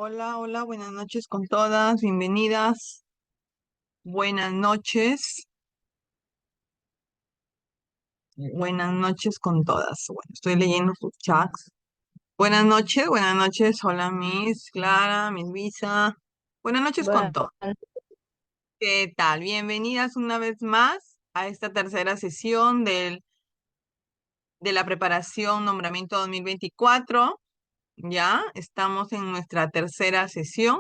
Hola, hola, buenas noches con todas, bienvenidas, buenas noches con todas. Bueno, estoy leyendo sus chats. Buenas noches, hola Miss Clara, Miss Visa, buenas noches con Bueno, todas. ¿Qué tal? Bienvenidas una vez más a esta tercera sesión de la preparación nombramiento 2024. Ya estamos en nuestra tercera sesión.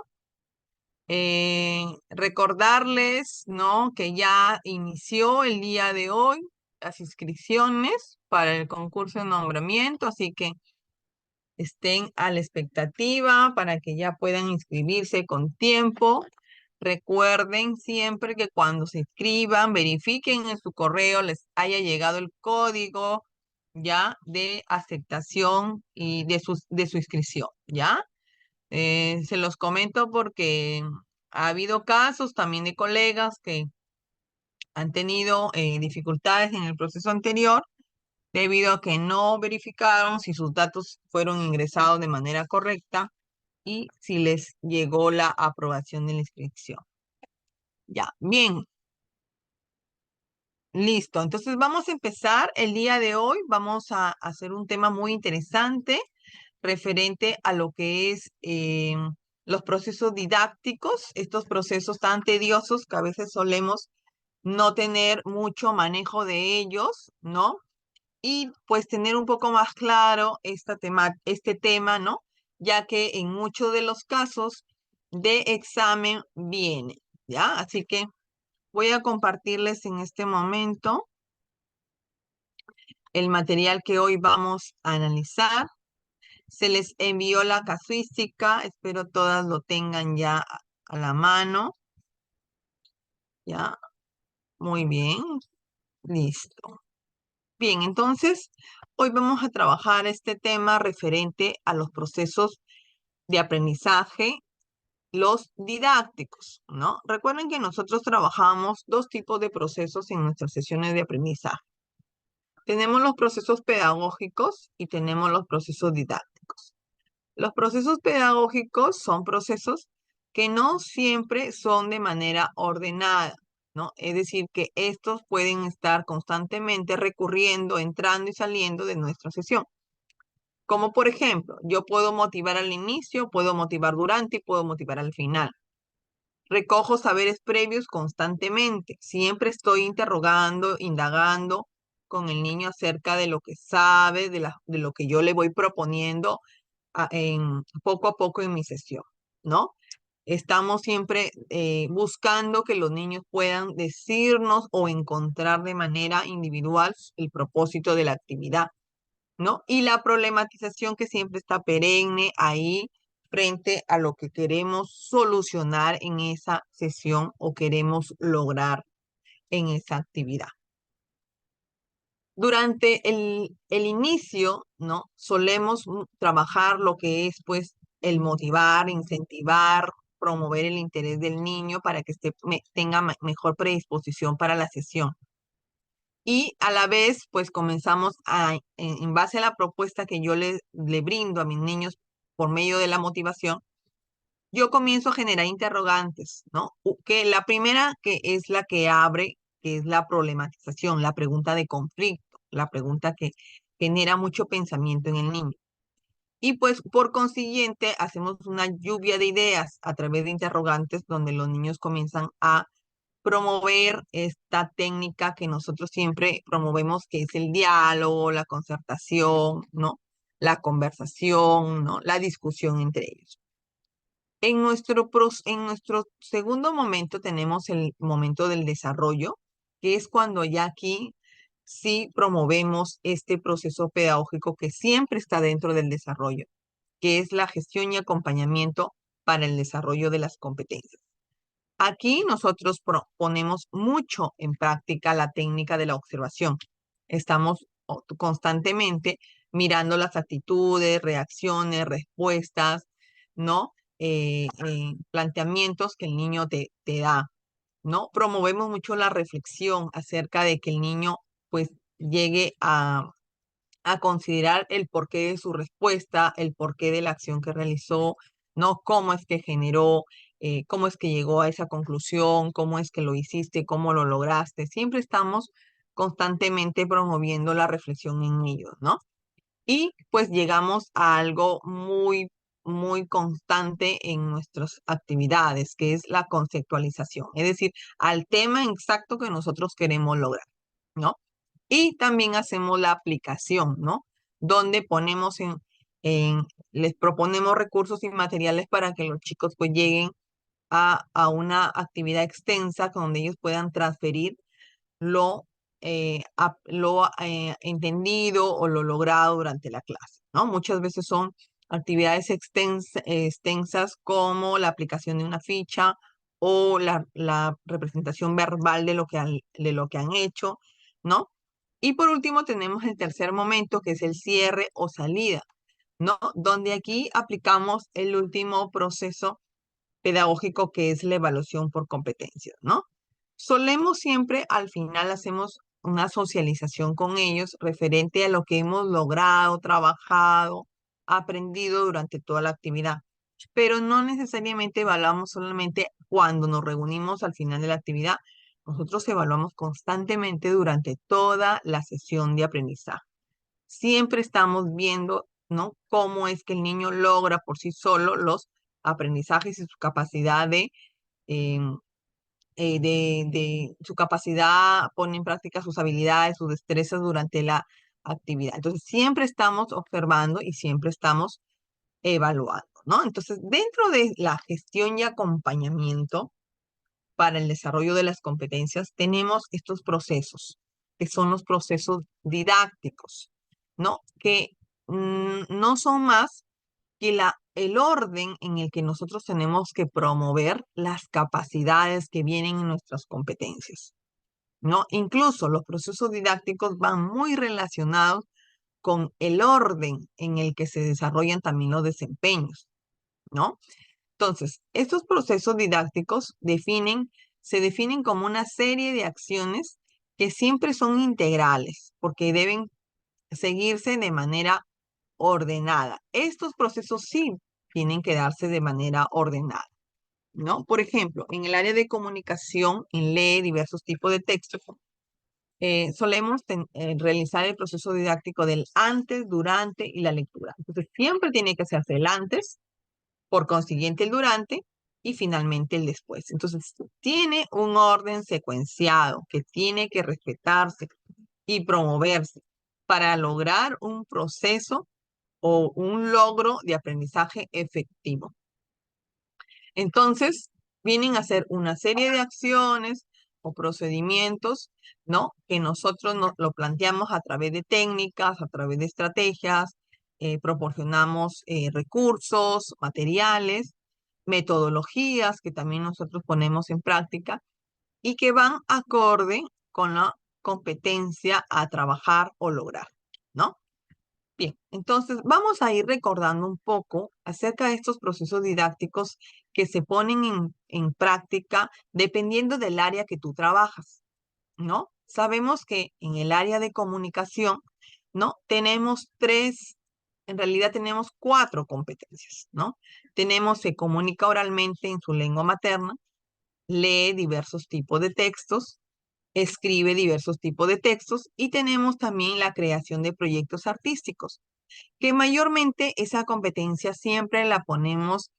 Recordarles, ¿no? Que ya inició el día de hoy las inscripciones para el concurso de nombramiento, así que estén a la expectativa para que ya puedan inscribirse con tiempo. Recuerden siempre que cuando se inscriban, verifiquen en su correo les haya llegado el código ya de aceptación y de su inscripción, ¿ya? Se los comento porque ha habido casos también de colegas que han tenido dificultades en el proceso anterior debido a que no verificaron si sus datos fueron ingresados de manera correcta y si les llegó la aprobación de la inscripción. Ya, bien, listo. Entonces vamos a empezar el día de hoy. Vamos a hacer un tema muy interesante referente a lo que es los procesos didácticos, estos procesos tan tediosos que a veces solemos no tener mucho manejo de ellos, ¿no? Y pues tener un poco más claro este tema, ¿no? Ya que en muchos de los casos de examen viene, ¿ya? Así que voy a compartirles en este momento el material que hoy vamos a analizar. Se les envió la casuística, espero todas lo tengan ya a la mano. Ya, muy bien, listo. Bien, entonces, hoy vamos a trabajar este tema referente a los procesos de aprendizaje, los didácticos, ¿no? Recuerden que nosotros trabajamos dos tipos de procesos en nuestras sesiones de aprendizaje. Tenemos los procesos pedagógicos y tenemos los procesos didácticos. Los procesos pedagógicos son procesos que no siempre son de manera ordenada, ¿no? Es decir, que estos pueden estar constantemente recurriendo, entrando y saliendo de nuestra sesión. Como por ejemplo, yo puedo motivar al inicio, puedo motivar durante y puedo motivar al final. Recojo saberes previos constantemente. Siempre estoy interrogando, indagando con el niño acerca de lo que sabe, de lo que yo le voy proponiendo poco a poco en mi sesión, ¿no? Estamos siempre buscando que los niños puedan decirnos o encontrar de manera individual el propósito de la actividad, ¿no? Y la problematización que siempre está perenne ahí frente a lo que queremos solucionar en esa sesión o queremos lograr en esa actividad. Durante el inicio, ¿no? Solemos trabajar lo que es, pues, el motivar, incentivar, promover el interés del niño para que tenga mejor predisposición para la sesión. Y a la vez, pues, comenzamos en base a la propuesta que yo le brindo a mis niños por medio de la motivación, yo comienzo a generar interrogantes, ¿no? Que la primera que es la que abre, que es la problematización, la pregunta de conflicto, la pregunta que genera mucho pensamiento en el niño. Y pues por consiguiente hacemos una lluvia de ideas a través de interrogantes donde los niños comienzan a promover esta técnica que nosotros siempre promovemos, que es el diálogo, la concertación, ¿no? La conversación, ¿no? La discusión entre ellos. En nuestro segundo momento tenemos el momento del desarrollo, que es cuando ya aquí sí promovemos este proceso pedagógico que siempre está dentro del desarrollo, que es la gestión y acompañamiento para el desarrollo de las competencias. Aquí nosotros ponemos mucho en práctica la técnica de la observación. Estamos constantemente mirando las actitudes, reacciones, respuestas, ¿no? Planteamientos que el niño te da, ¿no? Promovemos mucho la reflexión acerca de que el niño pues llegue a considerar el porqué de su respuesta, el porqué de la acción que realizó, ¿no? Cómo es que generó, cómo es que llegó a esa conclusión, cómo es que lo hiciste, cómo lo lograste. Siempre estamos constantemente promoviendo la reflexión en ellos, ¿no? Y pues llegamos a algo muy, muy constante en nuestras actividades, que es la conceptualización, es decir, al tema exacto que nosotros queremos lograr, ¿no? Y también hacemos la aplicación, ¿no? Donde ponemos en, les proponemos recursos y materiales para que los chicos pues lleguen a una actividad extensa donde ellos puedan transferir lo entendido o lo logrado durante la clase, ¿no? Muchas veces son actividades extensas como la aplicación de una ficha o la representación verbal de lo que han hecho, ¿no? Y por último tenemos el tercer momento, que es el cierre o salida, ¿no? Donde aquí aplicamos el último proceso pedagógico, que es la evaluación por competencias, ¿no? Solemos siempre, al final hacemos una socialización con ellos referente a lo que hemos logrado, trabajado, aprendido durante toda la actividad. Pero no necesariamente evaluamos solamente cuando nos reunimos al final de la actividad. Nosotros evaluamos constantemente durante toda la sesión de aprendizaje. Siempre estamos viendo, ¿no? Cómo es que el niño logra por sí solo los aprendizajes y su capacidad em, de su capacidad, pone en práctica sus habilidades, sus destrezas durante la actividad. Entonces, siempre estamos observando y siempre estamos evaluando, ¿no? Entonces, dentro de la gestión y acompañamiento para el desarrollo de las competencias, tenemos estos procesos, que son los procesos didácticos, ¿no? Que no son más que el orden en el que nosotros tenemos que promover las capacidades que vienen en nuestras competencias, ¿no? Incluso los procesos didácticos van muy relacionados con el orden en el que se desarrollan también los desempeños, ¿no? Entonces, estos procesos didácticos se definen como una serie de acciones que siempre son integrales, porque deben seguirse de manera ordenada. Estos procesos sí tienen que darse de manera ordenada, ¿no? Por ejemplo, en el área de comunicación, en lee diversos tipos de textos, solemos realizar el proceso didáctico del antes, durante y la lectura. Entonces, siempre tiene que hacerse el antes, por consiguiente el durante y finalmente el después. Entonces, tiene un orden secuenciado que tiene que respetarse y promoverse para lograr un proceso o un logro de aprendizaje efectivo. Entonces, vienen a ser una serie de acciones o procedimientos, ¿no? Que nosotros lo planteamos a través de técnicas, a través de estrategias, proporcionamos recursos, materiales, metodologías que también nosotros ponemos en práctica y que van acorde con la competencia a trabajar o lograr, ¿no? Bien, entonces vamos a ir recordando un poco acerca de estos procesos didácticos que se ponen en práctica dependiendo del área que tú trabajas, ¿no? Sabemos que en el área de comunicación, ¿no? Tenemos en realidad tenemos cuatro competencias, ¿no? Tenemos se comunica oralmente en su lengua materna, lee diversos tipos de textos, escribe diversos tipos de textos y tenemos también la creación de proyectos artísticos, que mayormente esa competencia siempre la ponemos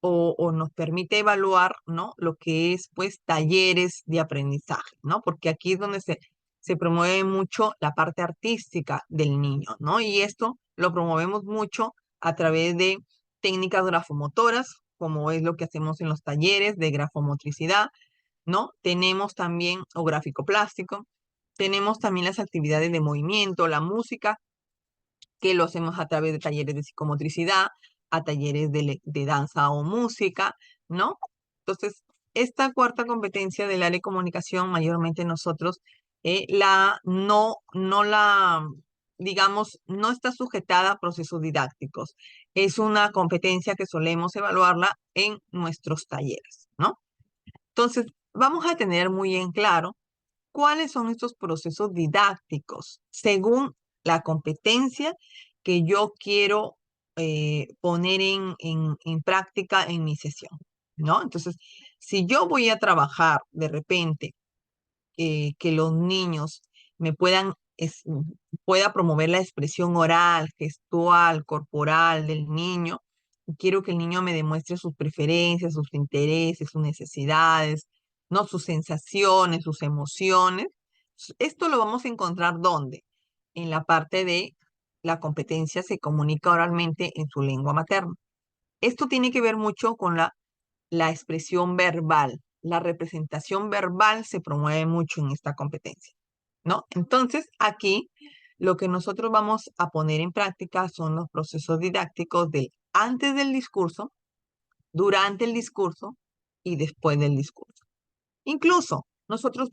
o nos permite evaluar, ¿no? Lo que es, pues, talleres de aprendizaje, ¿no? Porque aquí es donde se promueve mucho la parte artística del niño, ¿no? Y esto lo promovemos mucho a través de técnicas grafomotoras, como es lo que hacemos en los talleres de grafomotricidad, ¿no? Tenemos también, o gráfico plástico, tenemos también las actividades de movimiento, la música, que lo hacemos a través de talleres de psicomotricidad, a talleres de danza o música, ¿no? Entonces, esta cuarta competencia del área de comunicación, mayormente nosotros digamos, no está sujetada a procesos didácticos. Es una competencia que solemos evaluarla en nuestros talleres, ¿no? Entonces, vamos a tener muy en claro cuáles son estos procesos didácticos según la competencia que yo quiero poner en práctica en mi sesión, ¿no? Entonces, si yo voy a trabajar de repente que los niños me pueda promover la expresión oral, gestual, corporal del niño. Quiero que el niño me demuestre sus preferencias, sus intereses, sus necesidades, ¿no? Sus sensaciones, sus emociones. Esto lo vamos a encontrar ¿dónde? En la parte de la competencia se comunica oralmente en su lengua materna. Esto tiene que ver mucho con la expresión verbal. La representación verbal se promueve mucho en esta competencia, ¿no? Entonces, aquí lo que nosotros vamos a poner en práctica son los procesos didácticos del antes del discurso, durante el discurso y después del discurso. Incluso nosotros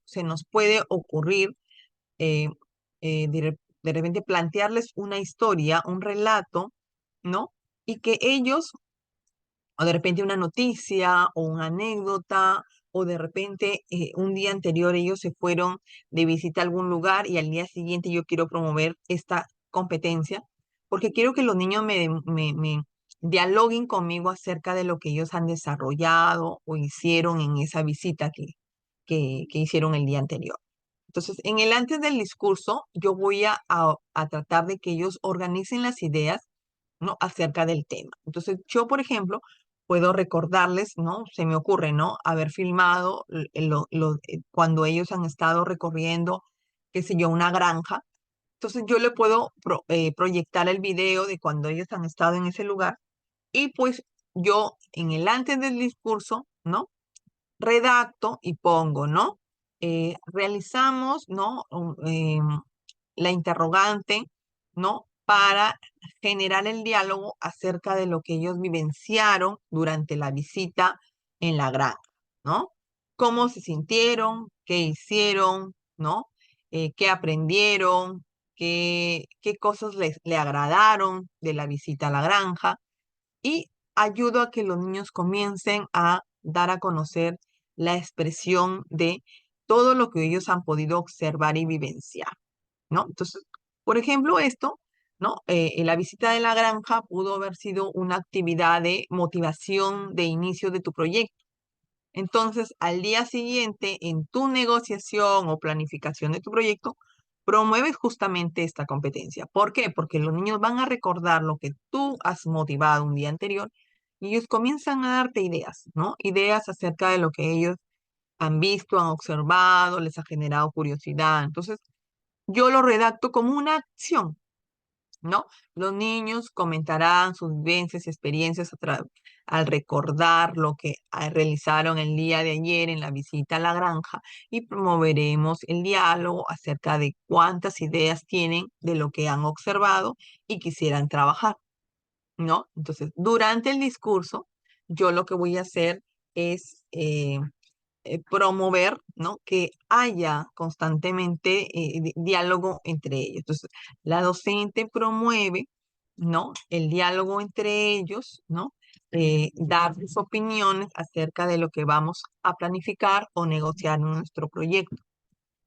se nos puede ocurrir de repente plantearles una historia, un relato, ¿no? Y que ellos o de repente una noticia o una anécdota, o de repente un día anterior ellos se fueron de visita a algún lugar y al día siguiente yo quiero promover esta competencia, porque quiero que los niños me dialoguen conmigo acerca de lo que ellos han desarrollado o hicieron en esa visita que hicieron el día anterior. Entonces, en el antes del discurso, yo voy a tratar de que ellos organicen las ideas, ¿no? Acerca del tema. Entonces, yo, por ejemplo, puedo recordarles, ¿no? Se me ocurre, ¿no? Haber filmado cuando ellos han estado recorriendo, qué sé yo, una granja. Entonces, yo le puedo proyectar el video de cuando ellos han estado en ese lugar y pues yo en el antes del discurso, ¿no? Redacto y pongo, ¿no? Realizamos, ¿no? La interrogante, ¿no? Para generar el diálogo acerca de lo que ellos vivenciaron durante la visita en la granja, ¿no? Cómo se sintieron, qué hicieron, ¿no? Qué aprendieron, qué cosas le agradaron de la visita a la granja y ayudo a que los niños comiencen a dar a conocer la expresión de todo lo que ellos han podido observar y vivenciar, ¿no? Entonces, por ejemplo, esto, ¿no? En la visita de la granja pudo haber sido una actividad de motivación de inicio de tu proyecto. Entonces, al día siguiente, en tu negociación o planificación de tu proyecto, promueves justamente esta competencia. ¿Por qué? Porque los niños van a recordar lo que tú has motivado un día anterior y ellos comienzan a darte ideas, ¿no? Ideas acerca de lo que ellos han visto, han observado, les ha generado curiosidad. Entonces, yo lo redacto como una acción, ¿no? Los niños comentarán sus vivencias y experiencias al recordar lo que realizaron el día de ayer en la visita a la granja y promoveremos el diálogo acerca de cuántas ideas tienen de lo que han observado y quisieran trabajar, ¿no? Entonces, durante el discurso, yo lo que voy a hacer es promover, ¿no? Que haya constantemente diálogo entre ellos. Entonces, la docente promueve, ¿no? El diálogo entre ellos, ¿no? Dar sus opiniones acerca de lo que vamos a planificar o negociar en nuestro proyecto,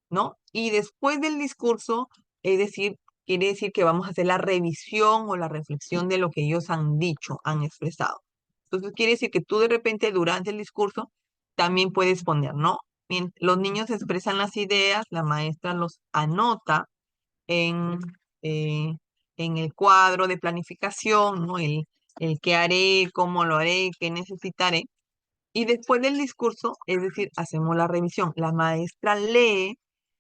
¿no? Y después del discurso, es decir, quiere decir que vamos a hacer la revisión o la reflexión de lo que ellos han dicho, han expresado. Entonces, quiere decir que tú de repente durante el discurso también puedes poner, ¿no? Los niños expresan las ideas, la maestra los anota en, eh, en el cuadro de planificación, ¿no? El qué haré, cómo lo haré, qué necesitaré. Y después del discurso, es decir, hacemos la revisión. La maestra lee,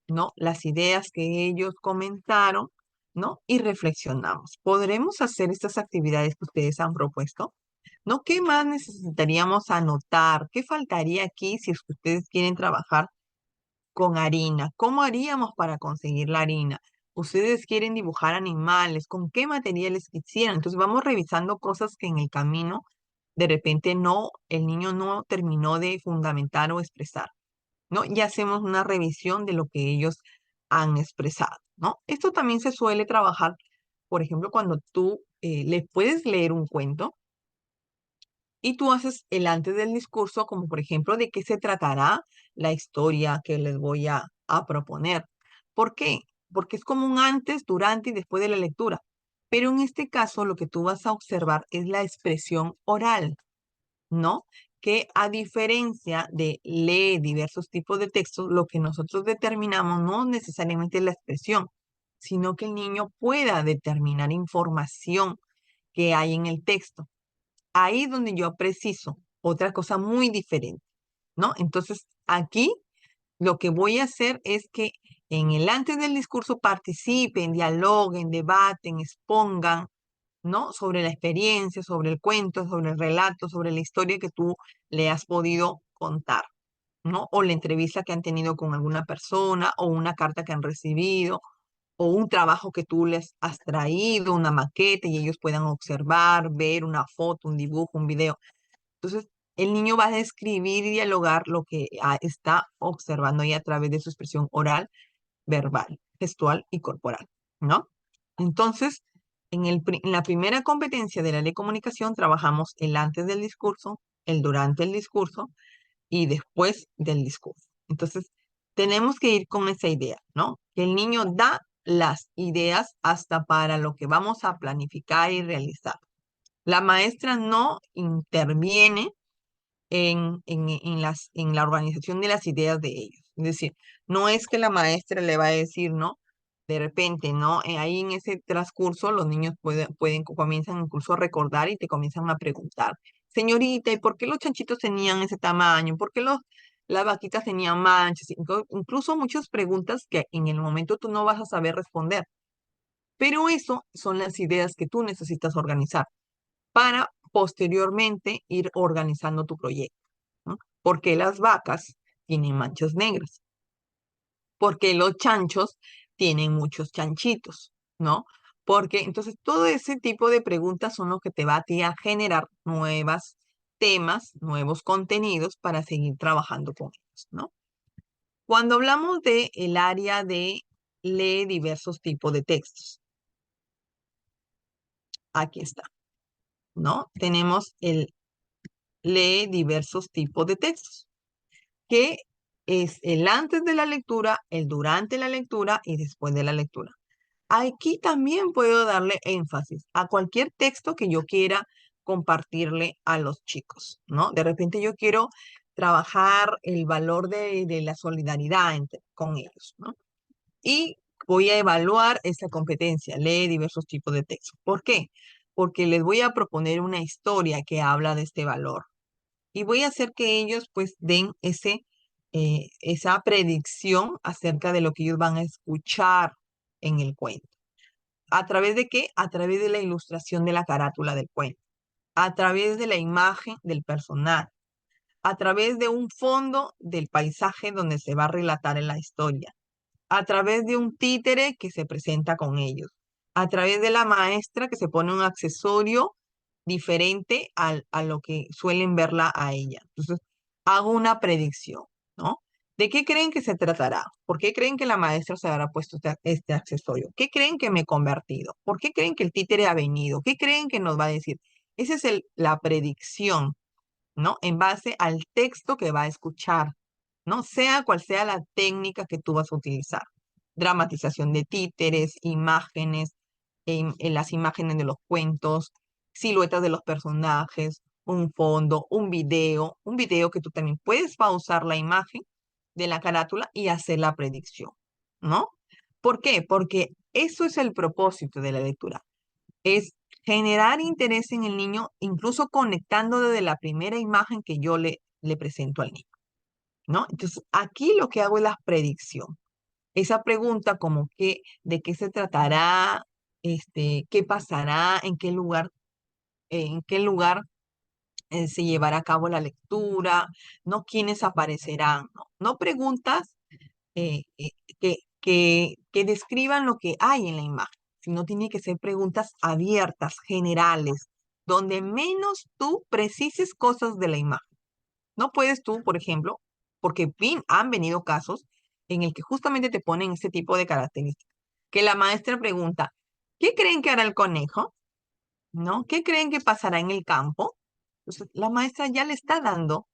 ¿no? Las ideas que ellos comentaron, ¿no? Y reflexionamos. ¿Podremos hacer estas actividades que ustedes han propuesto? ¿No? ¿Qué más necesitaríamos anotar? ¿Qué faltaría aquí si es que ustedes quieren trabajar con harina? ¿Cómo haríamos para conseguir la harina? Ustedes quieren dibujar animales, ¿con qué materiales quisieran? Entonces vamos revisando cosas que en el camino de repente el niño no terminó de fundamentar o expresar, ¿no? Y hacemos una revisión de lo que ellos han expresado, ¿no? Esto también se suele trabajar, por ejemplo, cuando tú le puedes leer un cuento y tú haces el antes del discurso, como por ejemplo, de qué se tratará la historia que les voy a proponer. ¿Por qué? Porque es como un antes, durante y después de la lectura. Pero en este caso lo que tú vas a observar es la expresión oral, ¿no? Que a diferencia de lee diversos tipos de textos, lo que nosotros determinamos no necesariamente es la expresión, sino que el niño pueda determinar información que hay en el texto. Ahí es donde yo preciso otra cosa muy diferente, ¿no? Entonces, aquí lo que voy a hacer es que en el antes del discurso participen, dialoguen, debaten, expongan, ¿no? Sobre la experiencia, sobre el cuento, sobre el relato, sobre la historia que tú le has podido contar, ¿no? O la entrevista que han tenido con alguna persona, o una carta que han recibido, o un trabajo que tú les has traído, una maqueta, y ellos puedan observar, ver una foto, un dibujo, un video. Entonces, el niño va a describir y dialogar lo que está observando ahí a través de su expresión oral, verbal, gestual y corporal, ¿no? Entonces, en la primera competencia de la ley de comunicación trabajamos el antes del discurso, el durante el discurso y después del discurso. Entonces, tenemos que ir con esa idea, ¿no? Que el niño da las ideas hasta para lo que vamos a planificar y realizar. La maestra no interviene en la organización de las ideas de ellos. Es decir, no es que la maestra le va a decir, ¿no? De repente, ¿no? Ahí en ese transcurso los niños comienzan incluso a recordar y te comienzan a preguntar, señorita, ¿y por qué los chanchitos tenían ese tamaño? ¿Por qué las vaquitas tenían manchas? Incluso muchas preguntas que en el momento tú no vas a saber responder. Pero eso son las ideas que tú necesitas organizar para posteriormente ir organizando tu proyecto, ¿no? ¿Por qué las vacas tienen manchas negras? ¿Por qué los chanchos tienen muchos chanchitos? ¿No? Porque entonces todo ese tipo de preguntas son lo que te va a ti a generar nuevos temas, nuevos contenidos para seguir trabajando con ellos, ¿no? Cuando hablamos de el área de lee diversos tipos de textos, aquí está, ¿no? Tenemos el lee diversos tipos de textos, que es el antes de la lectura, el durante la lectura y después de la lectura. Aquí también puedo darle énfasis a cualquier texto que yo quiera compartirle a los chicos, ¿no? De repente yo quiero trabajar el valor de la solidaridad con ellos, ¿no? Y voy a evaluar esta competencia, lee diversos tipos de textos. ¿Por qué? Porque les voy a proponer una historia que habla de este valor y voy a hacer que ellos pues den esa predicción acerca de lo que ellos van a escuchar en el cuento. ¿A través de qué? A través de la ilustración de la carátula del cuento, a través de la imagen del personaje, a través de un fondo del paisaje donde se va a relatar en la historia, a través de un títere que se presenta con ellos, a través de la maestra que se pone un accesorio diferente a lo que suelen verla a ella. Entonces, hago una predicción, ¿no? ¿De qué creen que se tratará? ¿Por qué creen que la maestra se habrá puesto este accesorio? ¿Qué creen que me he convertido? ¿Por qué creen que el títere ha venido? ¿Qué creen que nos va a decir? Esa es la predicción, ¿no? En base al texto que va a escuchar, ¿no? Sea cual sea la técnica que tú vas a utilizar. Dramatización de títeres, imágenes, en las imágenes de los cuentos, siluetas de los personajes, un fondo, un video que tú también puedes pausar la imagen de la carátula y hacer la predicción, ¿no? ¿Por qué? Porque eso es el propósito de la lectura, es generar interés en el niño, incluso conectando desde la primera imagen que yo le presento al niño, ¿no? Entonces, aquí lo que hago es la predicción. Esa pregunta como que, ¿de qué se tratará? ¿Qué pasará? En qué lugar se llevará a cabo la lectura? ¿No? ¿Quiénes aparecerán? No, no preguntas eh, eh, que describan lo que hay en la imagen, sino tiene que ser preguntas abiertas, generales, donde menos tú precises cosas de la imagen. No puedes tú, por ejemplo, porque han venido casos en el que justamente te ponen este tipo de características, que la maestra pregunta, ¿qué creen que hará el conejo? ¿No? ¿Qué creen que pasará en el campo? Entonces, la maestra ya le está dando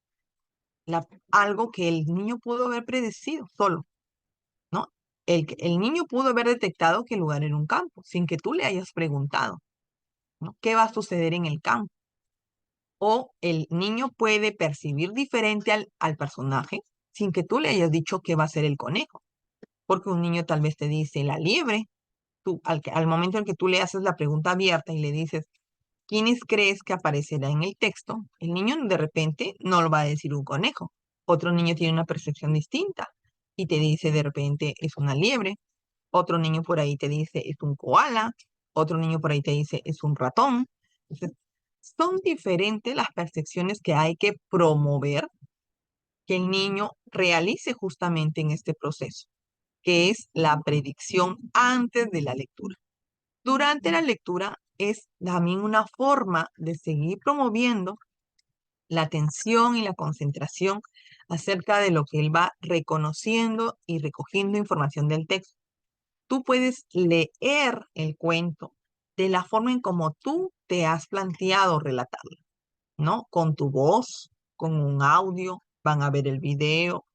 algo que el niño pudo haber predecido solo, ¿no? el niño pudo haber detectado que el lugar era un campo, sin que tú le hayas preguntado, ¿no? ¿Qué va a suceder en el campo? O el niño puede percibir diferente al personaje sin que tú le hayas dicho qué va a ser el conejo. Porque un niño tal vez te dice la liebre. Tú, al momento en que tú le haces la pregunta abierta y le dices, ¿quiénes crees que aparecerá en el texto? El niño de repente no lo va a decir un conejo. Otro niño tiene una percepción distinta y te dice de repente es una liebre. Otro niño por ahí te dice es un koala. Otro niño por ahí te dice es un ratón. Entonces, son diferentes las percepciones que hay que promover que el niño realice justamente en este proceso, que es la predicción antes de la lectura. Durante la lectura es también una forma de seguir promoviendo la atención y la concentración acerca de lo que él va reconociendo y recogiendo información del texto. Tú puedes leer el cuento de la forma en como tú te has planteado relatarlo, ¿no? Con tu voz, con un audio, van a ver el video,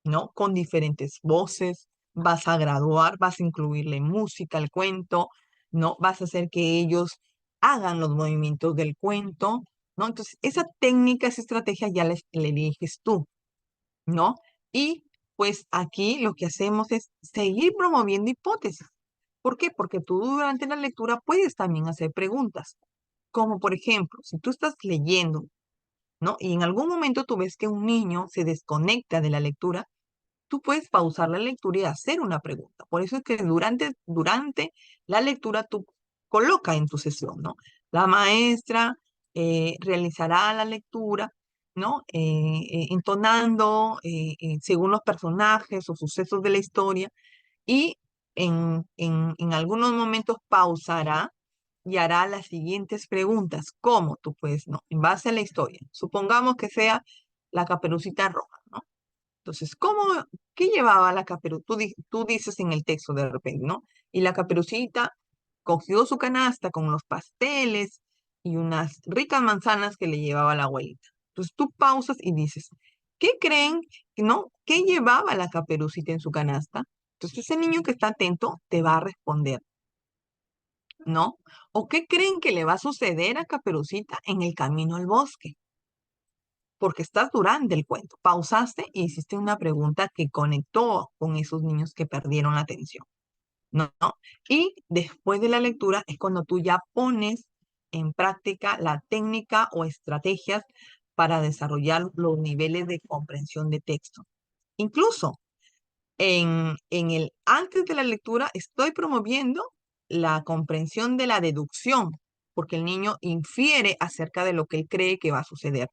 ¿no? Con diferentes voces, vas a graduar, vas a incluirle música al cuento, ¿no? Vas a hacer que ellos hagan los movimientos del cuento, ¿no? Entonces, esa técnica, esa estrategia ya le eliges tú, ¿no? Y pues aquí lo que hacemos es seguir promoviendo hipótesis. ¿Por qué? Porque tú durante la lectura puedes también hacer preguntas, como por ejemplo, si tú estás leyendo, ¿no? Y en algún momento tú ves que un niño se desconecta de la lectura, tú puedes pausar la lectura y hacer una pregunta. Por eso es que durante la lectura tú coloca en tu sesión, ¿no? La maestra realizará la lectura, ¿no? Entonando según los personajes o sucesos de la historia y en algunos momentos pausará y hará las siguientes preguntas. ¿Cómo? Tú puedes, ¿no? En base a la historia. Supongamos que sea la Caperucita Roja, ¿no? Entonces, qué llevaba la caperucita? Tú dices en el texto de repente, ¿no? Y la caperucita cogió su canasta con los pasteles y unas ricas manzanas que le llevaba la abuelita. Entonces tú pausas y dices, ¿qué creen, no? ¿Qué llevaba la caperucita en su canasta? Entonces ese niño que está atento te va a responder, ¿no? ¿O qué creen que le va a suceder a Caperucita en el camino al bosque? Porque estás durante el cuento. Pausaste y hiciste una pregunta que conectó con esos niños que perdieron la atención, ¿no? Y después de la lectura es cuando tú ya pones en práctica la técnica o estrategias para desarrollar los niveles de comprensión de texto. Incluso antes de la lectura estoy promoviendo la comprensión de la deducción, porque el niño infiere acerca de lo que él cree que va a suceder.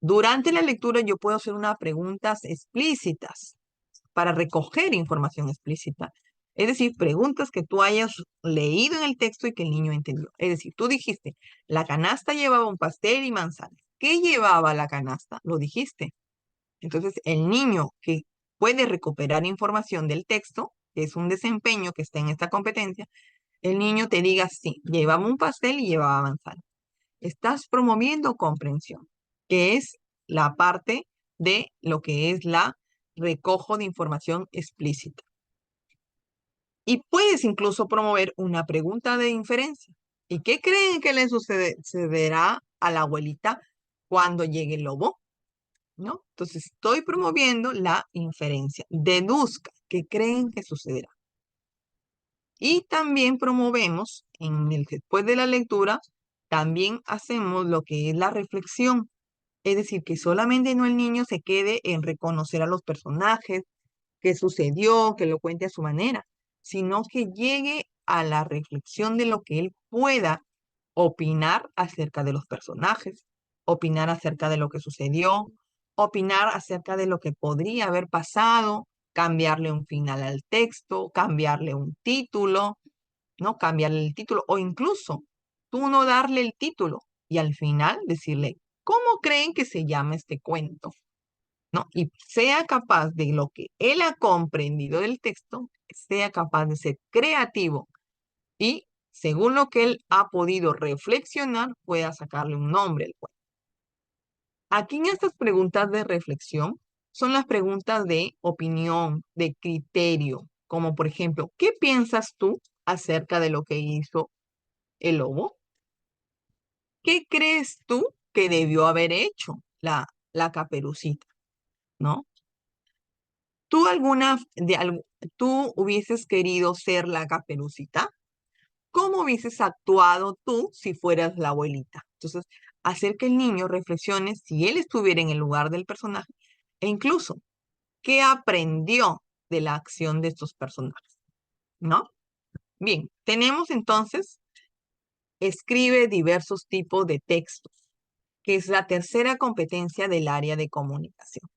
Durante la lectura yo puedo hacer unas preguntas explícitas para recoger información explícita. Es decir, preguntas que tú hayas leído en el texto y que el niño entendió. Es decir, tú dijiste, la canasta llevaba un pastel y manzanas. ¿Qué llevaba la canasta? Lo dijiste. Entonces, el niño que puede recuperar información del texto, que es un desempeño que está en esta competencia, el niño te diga, sí, llevaba un pastel y llevaba manzanas. Estás promoviendo comprensión, que es la parte de lo que es la recojo de información explícita. Y puedes incluso promover una pregunta de inferencia. ¿Y qué creen que le sucederá a la abuelita cuando llegue el lobo? ¿No? Entonces estoy promoviendo la inferencia. Deduzca qué creen que sucederá. Y también promovemos, después de la lectura, también hacemos lo que es la reflexión. Es decir, que solamente no el niño se quede en reconocer a los personajes, qué sucedió, que lo cuente a su manera, sino que llegue a la reflexión de lo que él pueda opinar acerca de los personajes, opinar acerca de lo que sucedió, opinar acerca de lo que podría haber pasado, cambiarle un final al texto, cambiarle un título, ¿no? Cambiarle el título o incluso tú no darle el título y al final decirle, ¿cómo creen que se llama este cuento? ¿No? Y sea capaz de lo que él ha comprendido del texto, sea capaz de ser creativo y según lo que él ha podido reflexionar, pueda sacarle un nombre al cuento. Aquí en estas preguntas de reflexión, son las preguntas de opinión, de criterio, como por ejemplo, ¿qué piensas tú acerca de lo que hizo el lobo? ¿Qué crees tú que debió haber hecho la Caperucita? ¿No? ¿Tú tú hubieses querido ser la Caperucita? ¿Cómo hubieses actuado tú si fueras la abuelita? Entonces, hacer que el niño reflexione si él estuviera en el lugar del personaje e incluso qué aprendió de la acción de estos personajes, ¿no? Bien, tenemos entonces, escribe diversos tipos de textos, que es la tercera competencia del área de comunicación.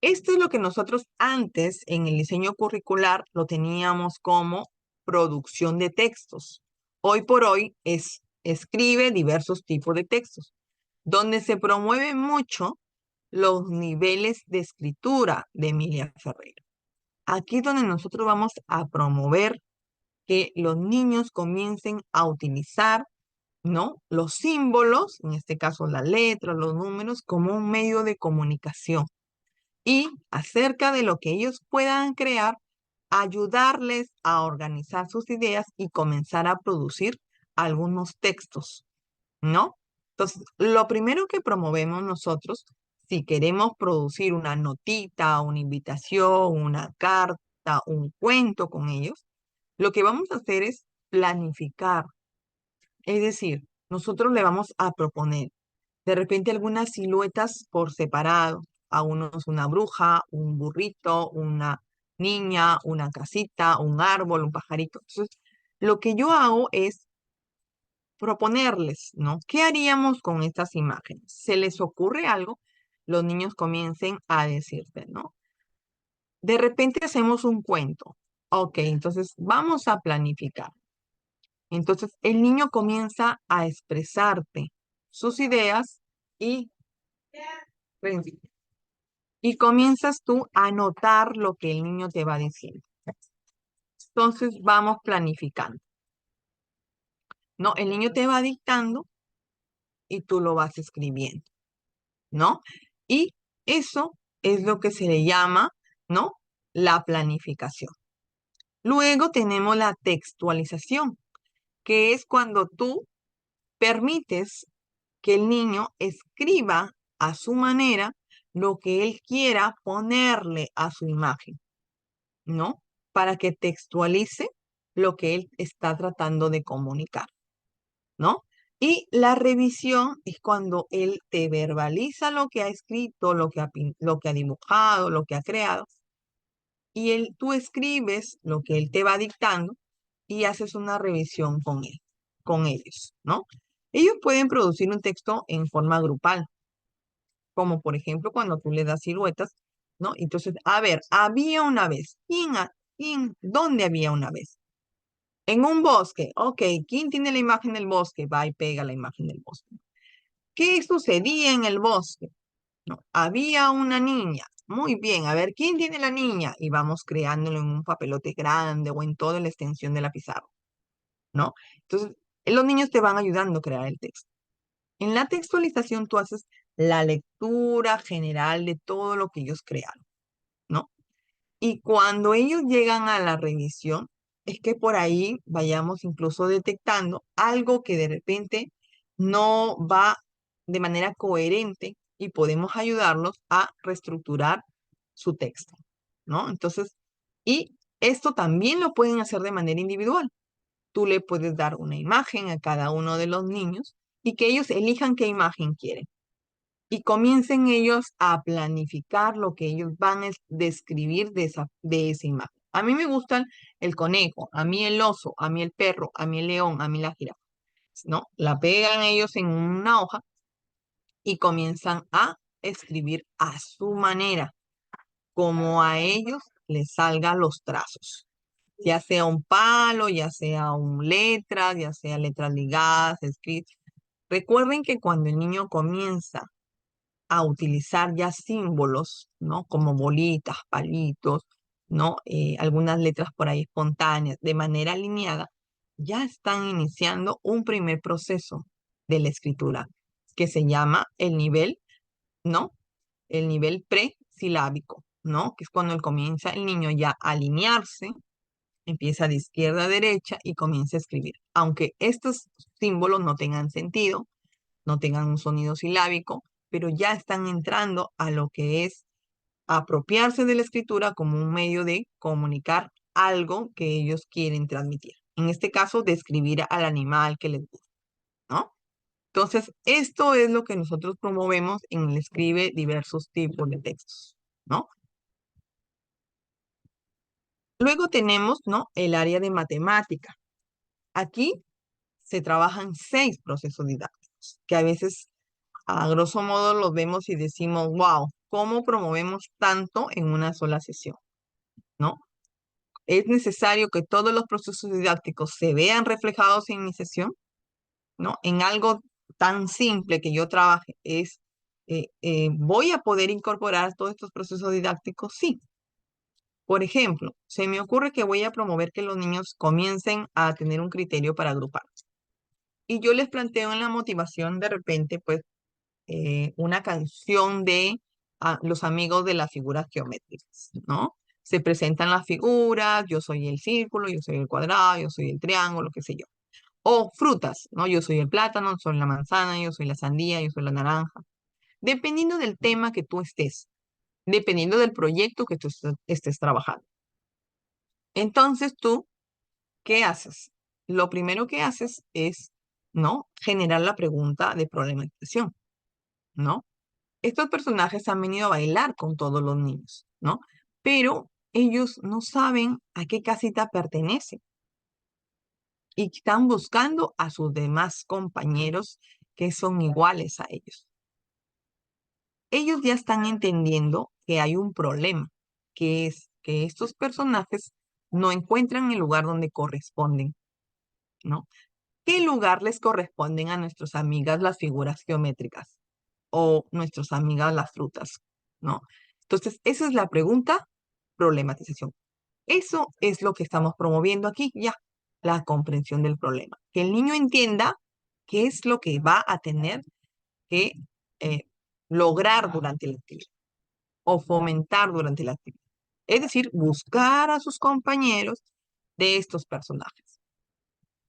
Esto es lo que nosotros antes en el diseño curricular lo teníamos como producción de textos. Hoy por hoy es escribe diversos tipos de textos, donde se promueve mucho los niveles de escritura de Emilia Ferreira. Aquí es donde nosotros vamos a promover que los niños comiencen a utilizar, ¿no? Los símbolos, en este caso las letras, los números, como un medio de comunicación y acerca de lo que ellos puedan crear, ayudarles a organizar sus ideas y comenzar a producir algunos textos, ¿no? Entonces, lo primero que promovemos nosotros, si queremos producir una notita, una invitación, una carta, un cuento con ellos, lo que vamos a hacer es planificar. Es decir, nosotros le vamos a proponer de repente algunas siluetas por separado, a unos una bruja, un burrito, una niña, una casita, un árbol, un pajarito. Entonces, lo que yo hago es proponerles, ¿no? ¿Qué haríamos con estas imágenes? ¿Se les ocurre algo? Los niños comiencen a decirte, ¿no? De repente hacemos un cuento. Ok, entonces vamos a planificar. Entonces el niño comienza a expresarte sus ideas y, y comienzas tú a notar lo que el niño te va diciendo. Entonces vamos planificando. ¿No? El niño te va dictando y tú lo vas escribiendo, ¿no? Y eso es lo que se le llama, ¿no? La planificación. Luego tenemos la textualización, que es cuando tú permites que el niño escriba a su manera lo que él quiera ponerle a su imagen, ¿no? Para que textualice lo que él está tratando de comunicar, ¿no? Y la revisión es cuando él te verbaliza lo que ha escrito, lo que ha dibujado, lo que ha creado, y tú escribes lo que él te va dictando y haces una revisión con él, con ellos, ¿no? Ellos pueden producir un texto en forma grupal, como por ejemplo cuando tú le das siluetas, ¿no? Entonces, a ver, había una vez. ¿Dónde había una vez? En un bosque. Ok, ¿quién tiene la imagen del bosque? Va y pega la imagen del bosque. ¿Qué sucedía en el bosque? No, había una niña. Muy bien, a ver, ¿quién tiene la niña? Y vamos creándolo en un papelote grande o en toda la extensión de la pizarra, ¿no? Entonces, los niños te van ayudando a crear el texto. En la textualización tú haces la lectura general de todo lo que ellos crearon, ¿no? Y cuando ellos llegan a la revisión, es que por ahí vayamos incluso detectando algo que de repente no va de manera coherente y podemos ayudarlos a reestructurar su texto, ¿no? Entonces, y esto también lo pueden hacer de manera individual. Tú le puedes dar una imagen a cada uno de los niños y que ellos elijan qué imagen quieren y comiencen ellos a planificar lo que ellos van a describir de esa imagen. A mí me gustan el conejo, a mí el oso, a mí el perro, a mí el león, a mí la jirafa, ¿no? La pegan ellos en una hoja y comienzan a escribir a su manera, como a ellos les salgan los trazos, ya sea un palo, ya sea un letra, ya sea letras ligadas, escritas. Recuerden que cuando el niño comienza a utilizar ya símbolos, ¿no? Como bolitas, palitos, ¿no? Algunas letras por ahí espontáneas, de manera alineada, ya están iniciando un primer proceso de la escritura que se llama el nivel, ¿no? El nivel pre silábico, ¿no? Que es cuando comienza el niño ya a alinearse, empieza de izquierda a derecha y comienza a escribir. Aunque estos símbolos no tengan sentido, no tengan un sonido silábico, pero ya están entrando a lo que es apropiarse de la escritura como un medio de comunicar algo que ellos quieren transmitir. En este caso, describir al animal que les gusta, ¿no? Entonces, esto es lo que nosotros promovemos en el Escribe diversos tipos de textos, ¿no? Luego tenemos, ¿no? El área de matemática. Aquí se trabajan 6 procesos didácticos, que a veces, a grosso modo, los vemos y decimos, wow, ¿cómo promovemos tanto en una sola sesión? ¿No? Es necesario que todos los procesos didácticos se vean reflejados en mi sesión, ¿no? En algo tan simple que yo trabaje es, ¿voy a poder incorporar todos estos procesos didácticos? Sí. Por ejemplo, se me ocurre que voy a promover que los niños comiencen a tener un criterio para agrupar. Y yo les planteo en la motivación de repente, pues, una canción de los amigos de las figuras geométricas, ¿no? Se presentan las figuras, yo soy el círculo, yo soy el cuadrado, yo soy el triángulo, qué sé yo. O frutas, ¿no? Yo soy el plátano, soy la manzana, yo soy la sandía, yo soy la naranja. Dependiendo del tema que tú estés, dependiendo del proyecto que tú estés trabajando. Entonces tú, ¿qué haces? Lo primero que haces es, ¿no? Generar la pregunta de problematización, ¿no? Estos personajes han venido a bailar con todos los niños, ¿no? Pero ellos no saben a qué casita pertenecen y están buscando a sus demás compañeros que son iguales a ellos. Ellos ya están entendiendo que hay un problema, que es que estos personajes no encuentran el lugar donde corresponden, ¿no? ¿Qué lugar les corresponden a nuestras amigas las figuras geométricas o nuestras amigas las frutas, ¿no? Entonces, esa es la pregunta, problematización. Eso es lo que estamos promoviendo aquí, ya, la comprensión del problema. Que el niño entienda qué es lo que va a tener que eh, lograr durante la actividad o fomentar durante la actividad. Es decir, buscar a sus compañeros de estos personajes.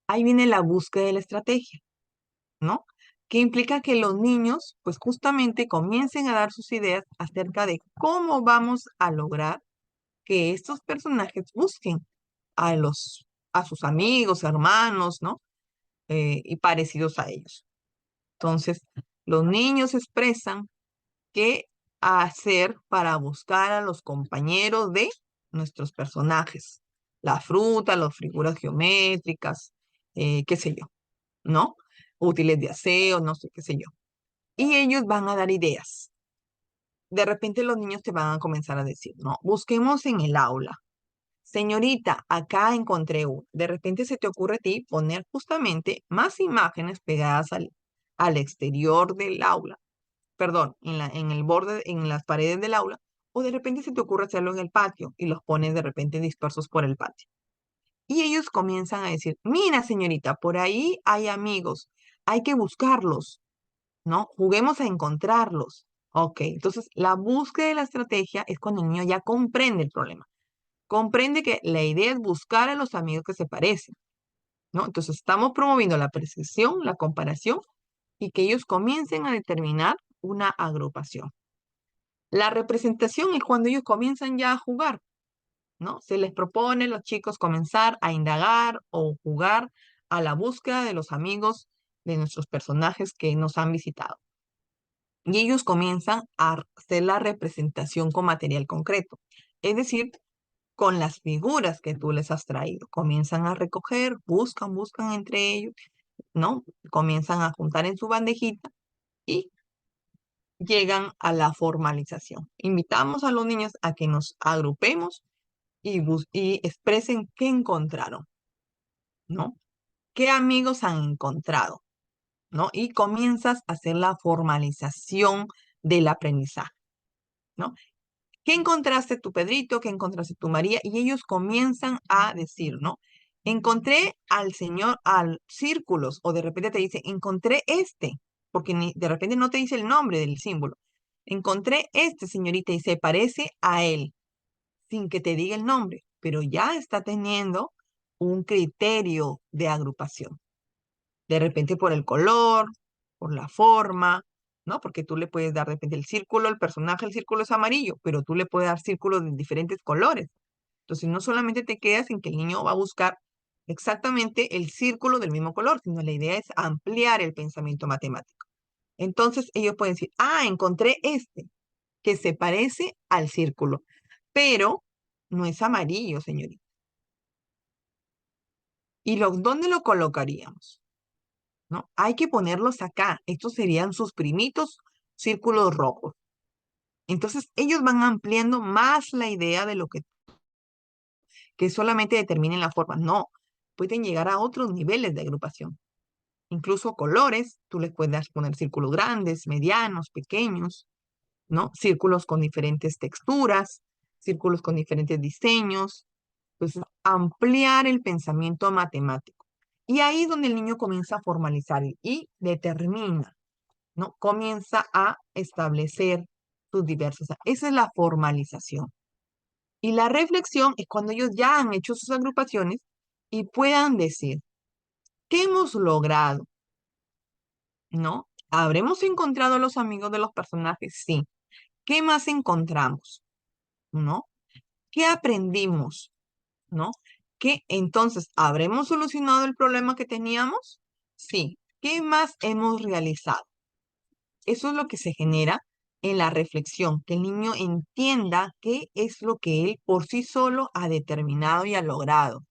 Ahí viene la búsqueda de la estrategia, ¿no? Que implica que los niños, pues justamente comiencen a dar sus ideas acerca de cómo vamos a lograr que estos personajes busquen a sus amigos, hermanos, ¿no? Y parecidos a ellos. Entonces, los niños expresan qué hacer para buscar a los compañeros de nuestros personajes. La fruta, las figuras geométricas, qué sé yo, ¿no? Útiles de aseo, no sé, qué sé yo. Y ellos van a dar ideas. De repente los niños te van a comenzar a decir, no, busquemos en el aula. Señorita, acá encontré uno. De repente se te ocurre a ti poner justamente más imágenes pegadas al exterior del aula, perdón, en el borde, en las paredes del aula, o de repente se te ocurre hacerlo en el patio y los pones de repente dispersos por el patio. Y ellos comienzan a decir, mira señorita, por ahí hay amigos, hay que buscarlos, ¿no? Juguemos a encontrarlos. Ok, entonces la búsqueda de la estrategia es cuando el niño ya comprende el problema. Comprende que la idea es buscar a los amigos que se parecen, ¿no? Entonces estamos promoviendo la percepción, la comparación y que ellos comiencen a determinar una agrupación. La representación es cuando ellos comienzan ya a jugar, ¿no? Se les propone a los chicos comenzar a indagar o jugar a la búsqueda de los amigos de nuestros personajes que nos han visitado. Y ellos comienzan a hacer la representación con material concreto, es decir, con las figuras que tú les has traído. Comienzan a recoger, buscan entre ellos, ¿no? Comienzan a juntar en su bandejita y llegan a la formalización. Invitamos a los niños a que nos agrupemos y expresen qué encontraron, ¿no? ¿Qué amigos han encontrado? ¿No? Y comienzas a hacer la formalización del aprendizaje, ¿no? ¿Qué encontraste tu Pedrito? ¿Qué encontraste tu María? Y ellos comienzan a decir, ¿no? Encontré al señor, al círculos, o de repente te dice, encontré este, porque de repente no te dice el nombre del símbolo. encontré este, señorita, y se parece a él, sin que te diga el nombre, pero ya está teniendo un criterio de agrupación. De repente por el color, por la forma, ¿no? Porque tú le puedes dar de repente el círculo, el personaje, el círculo es amarillo, pero tú le puedes dar círculos de diferentes colores. Entonces no solamente te quedas en que el niño va a buscar exactamente el círculo del mismo color, sino la idea es ampliar el pensamiento matemático. Entonces ellos pueden decir, ah, encontré este, que se parece al círculo, pero no es amarillo, señorita. ¿Y dónde lo colocaríamos? ¿No? Hay que ponerlos acá. Estos serían sus primitos círculos rojos. Entonces, ellos van ampliando más la idea de lo que solamente determinen la forma. No, pueden llegar a otros niveles de agrupación. Incluso colores, tú les puedes poner círculos grandes, medianos, pequeños, ¿no? Círculos con diferentes texturas, círculos con diferentes diseños. Pues ampliar el pensamiento matemático. Y ahí es donde el niño comienza a formalizar y determina, ¿no? Comienza a establecer sus diversas. Esa es la formalización. Y la reflexión es cuando ellos ya han hecho sus agrupaciones y puedan decir, ¿qué hemos logrado? ¿No? ¿Habremos encontrado a los amigos de los personajes? Sí. ¿Qué más encontramos? ¿No? ¿Qué aprendimos? ¿No? ¿Qué entonces habremos solucionado el problema que teníamos? Sí. ¿Qué más hemos realizado? Eso es lo que se genera en la reflexión, que el niño entienda qué es lo que él por sí solo ha determinado y ha logrado,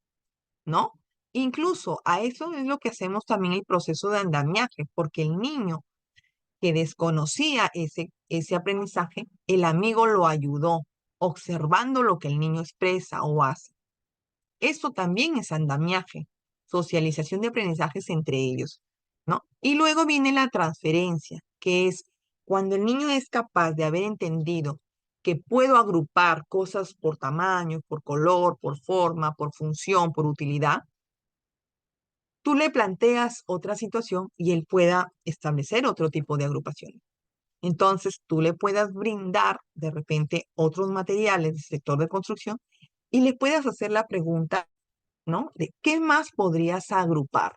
¿no? Incluso a eso es lo que hacemos también el proceso de andamiaje, porque el niño que desconocía ese aprendizaje, el amigo lo ayudó observando lo que el niño expresa o hace. Eso también es andamiaje, socialización de aprendizajes entre ellos, ¿no? Y luego viene la transferencia, que es cuando el niño es capaz de haber entendido que puedo agrupar cosas por tamaño, por color, por forma, por función, por utilidad, tú le planteas otra situación y él pueda establecer otro tipo de agrupación. Entonces, tú le puedas brindar de repente otros materiales del sector de construcción y le puedas hacer la pregunta, ¿no? De qué más podrías agrupar.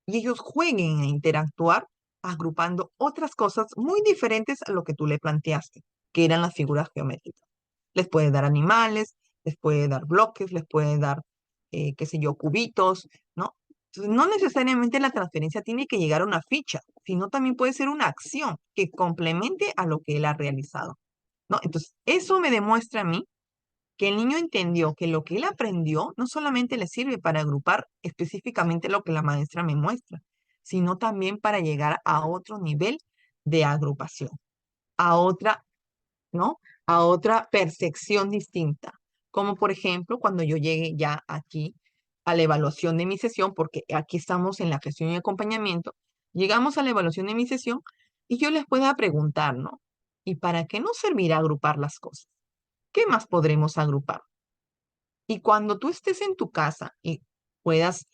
Y ellos jueguen a interactuar agrupando otras cosas muy diferentes a lo que tú le planteaste, que eran las figuras geométricas. Les puede dar animales, les puede dar bloques, les puede dar, qué sé yo, cubitos, ¿no? Entonces, no necesariamente la transferencia tiene que llegar a una ficha, sino también puede ser una acción que complemente a lo que él ha realizado, ¿no? Entonces, eso me demuestra a mí que el niño entendió que lo que él aprendió no solamente le sirve para agrupar específicamente lo que la maestra me muestra, sino también para llegar a otro nivel de agrupación, a otra, ¿no? A otra percepción distinta. Como por ejemplo, cuando yo llegue ya aquí a la evaluación de mi sesión, porque aquí estamos en la gestión y acompañamiento, llegamos a la evaluación de mi sesión y yo les pueda preguntar, ¿no? ¿Y para qué nos servirá agrupar las cosas? ¿Qué más podremos agrupar? Y cuando tú estés en tu casa y puedas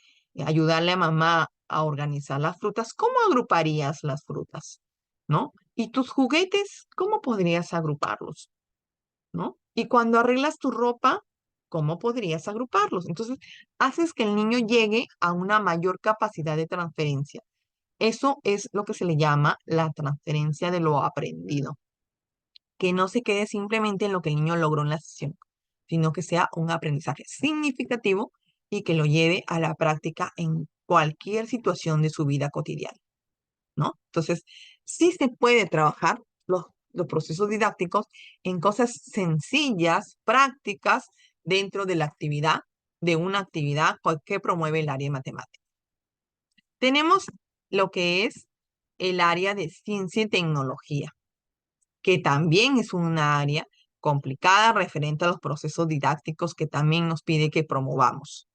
ayudarle a mamá a organizar las frutas, ¿cómo agruparías las frutas? ¿No? Y tus juguetes, ¿cómo podrías agruparlos? ¿No? Y cuando arreglas tu ropa, ¿cómo podrías agruparlos? Entonces, haces que el niño llegue a una mayor capacidad de transferencia. Eso es lo que se le llama la transferencia de lo aprendido, que no se quede simplemente en lo que el niño logró en la sesión, sino que sea un aprendizaje significativo y que lo lleve a la práctica en cualquier situación de su vida cotidiana, ¿no? Entonces, sí se puede trabajar los procesos didácticos en cosas sencillas, prácticas, dentro de la actividad, de una actividad que promueve el área de matemáticas. Tenemos lo que es el área de ciencia y tecnología, que también es una área complicada referente a los procesos didácticos que también nos pide que promovamos,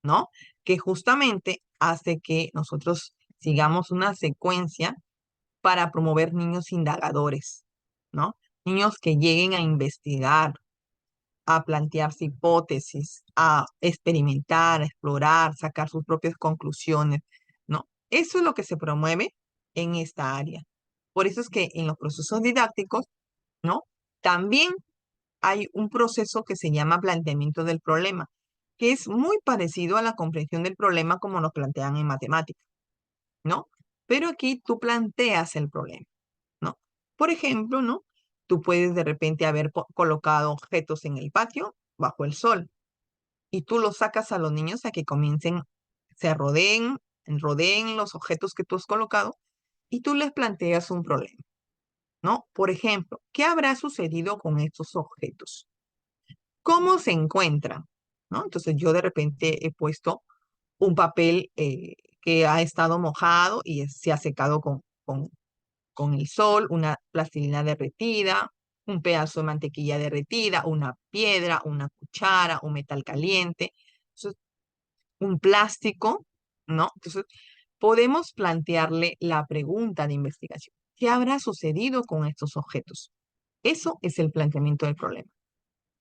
¿no? Que justamente hace que nosotros sigamos una secuencia para promover niños indagadores, ¿no? Niños que lleguen a investigar, a plantearse hipótesis, a experimentar, a explorar, sacar sus propias conclusiones, ¿no? Eso es lo que se promueve en esta área. Por eso es que en los procesos didácticos, ¿no? También hay un proceso que se llama planteamiento del problema, que es muy parecido a la comprensión del problema como nos plantean en matemáticas, ¿no? Pero aquí tú planteas el problema, ¿no? Por ejemplo, ¿no? Tú puedes de repente haber colocado objetos en el patio bajo el sol y tú los sacas a los niños a que comiencen, se rodeen los objetos que tú has colocado y tú les planteas un problema, ¿no? Por ejemplo, ¿qué habrá sucedido con estos objetos? ¿Cómo se encuentran? ¿No? Entonces yo de repente he puesto un papel que ha estado mojado y se ha secado con el sol, una plastilina derretida, un pedazo de mantequilla derretida, una piedra, una cuchara, un metal caliente, entonces, un plástico, ¿no? Entonces, podemos plantearle la pregunta de investigación. ¿Qué habrá sucedido con estos objetos? Eso es el planteamiento del problema,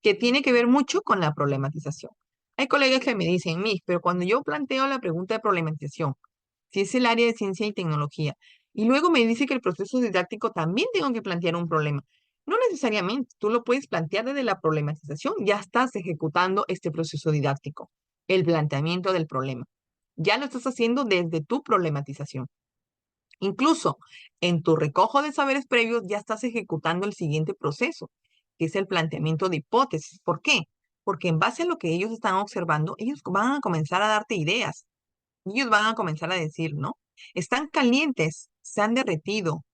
que tiene que ver mucho con la problematización. Hay colegas que me dicen, Miss, pero cuando yo planteo la pregunta de problematización, si es el área de ciencia y tecnología, y luego me dice que el proceso didáctico también tengo que plantear un problema. No necesariamente, tú lo puedes plantear desde la problematización, ya estás ejecutando este proceso didáctico, el planteamiento del problema. Ya lo estás haciendo desde tu problematización. Incluso en tu recojo de saberes previos ya estás ejecutando el siguiente proceso, que es el planteamiento de hipótesis. ¿Por qué? Porque en base a lo que ellos están observando, ellos van a comenzar a darte ideas. Ellos van a comenzar a decir, ¿no? Están calientes, se han derretido,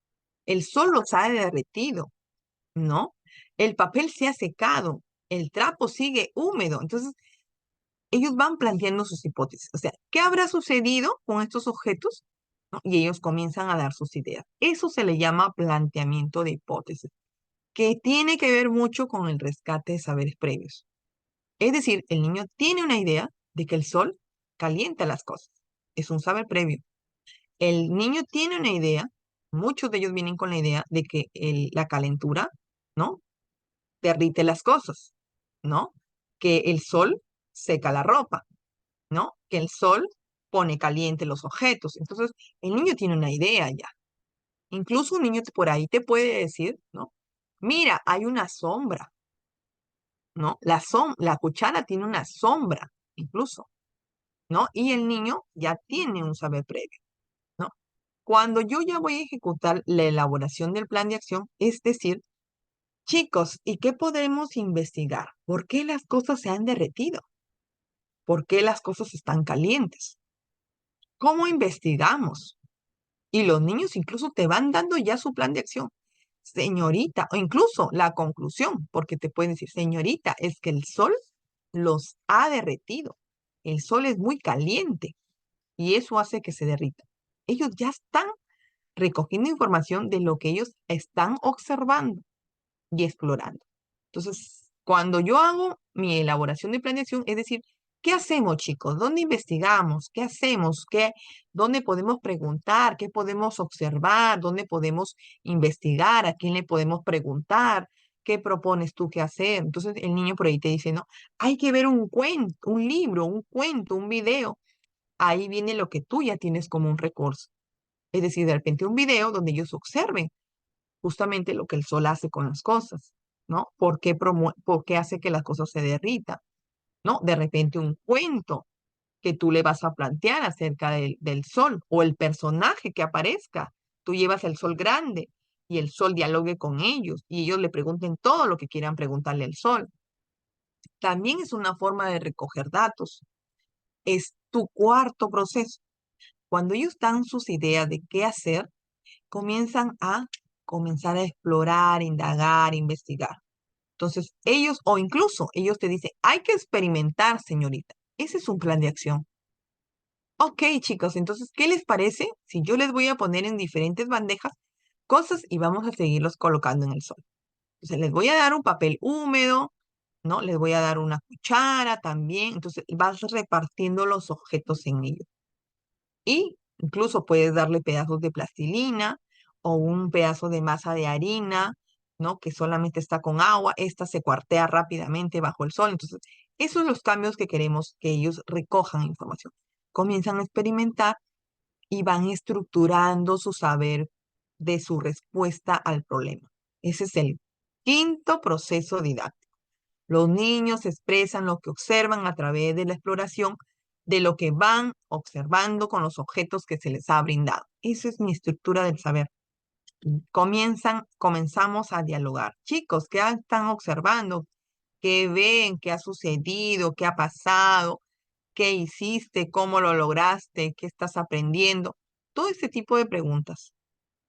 el sol los ha derretido, ¿no? El papel se ha secado, el trapo sigue húmedo. Entonces, ellos van planteando sus hipótesis. O sea, ¿qué habrá sucedido con estos objetos? ¿No? Y ellos comienzan a dar sus ideas. Eso se le llama planteamiento de hipótesis, que tiene que ver mucho con el rescate de saberes previos. Es decir, el niño tiene una idea de que el sol calienta las cosas. Es un saber previo. El niño tiene una idea, muchos de ellos vienen con la idea de que la calentura, ¿no? Derrite las cosas, ¿no? Que el sol seca la ropa, ¿no? Que el sol pone caliente los objetos. Entonces, el niño tiene una idea ya. Incluso un niño por ahí te puede decir, ¿no? Mira, hay una sombra, ¿no? La cuchara tiene una sombra, incluso, ¿no? Y el niño ya tiene un saber previo, ¿no? Cuando yo ya voy a ejecutar la elaboración del plan de acción, es decir, chicos, ¿y qué podemos investigar? ¿Por qué las cosas se han derretido? ¿Por qué las cosas están calientes? ¿Cómo investigamos? Y los niños incluso te van dando ya su plan de acción. Señorita, o incluso la conclusión, porque te pueden decir, señorita, es que el sol los ha derretido. El sol es muy caliente y eso hace que se derrita. Ellos ya están recogiendo información de lo que ellos están observando y explorando. Entonces, cuando yo hago mi elaboración de planeación, es decir, ¿qué hacemos, chicos? ¿Dónde investigamos? ¿Qué hacemos? ¿Dónde podemos preguntar? ¿Qué podemos observar? ¿Dónde podemos investigar? ¿A quién le podemos preguntar? ¿Qué propones tú que hacer? Entonces, el niño por ahí te dice, no, hay que ver un cuento, un libro, un cuento, un video. Ahí viene lo que tú ya tienes como un recurso. Es decir, de repente un video donde ellos observen justamente lo que el sol hace con las cosas, ¿no? ¿Por qué hace que las cosas se derritan? ¿No? De repente un cuento que tú le vas a plantear acerca del sol o el personaje que aparezca. Tú llevas el sol grande y el sol dialogue con ellos y ellos le pregunten todo lo que quieran preguntarle al sol. También es una forma de recoger datos. Es tu cuarto proceso. Cuando ellos dan sus ideas de qué hacer, comienzan a comenzar a explorar, indagar, investigar. Entonces, ellos, o incluso ellos te dicen, hay que experimentar, señorita. Ese es un plan de acción. Ok, chicos, entonces, ¿qué les parece si yo les voy a poner en diferentes bandejas cosas y vamos a seguirlos colocando en el sol? Entonces, les voy a dar un papel húmedo, ¿no? Les voy a dar una cuchara también. Entonces, vas repartiendo los objetos en ellos. Y incluso puedes darle pedazos de plastilina o un pedazo de masa de harina, ¿no? Que solamente está con agua. Esta se cuartea rápidamente bajo el sol. Entonces, esos son los cambios que queremos que ellos recojan información. Comienzan a experimentar y van estructurando su saber de su respuesta al problema. Ese es el quinto proceso didáctico. Los niños expresan lo que observan a través de la exploración de lo que van observando con los objetos que se les ha brindado. Esa es mi estructura del saber. Comenzamos a dialogar. Chicos, ¿qué están observando? ¿Qué ven? ¿Qué ha sucedido? ¿Qué ha pasado? ¿Qué hiciste? ¿Cómo lo lograste? ¿Qué estás aprendiendo? Todo este tipo de preguntas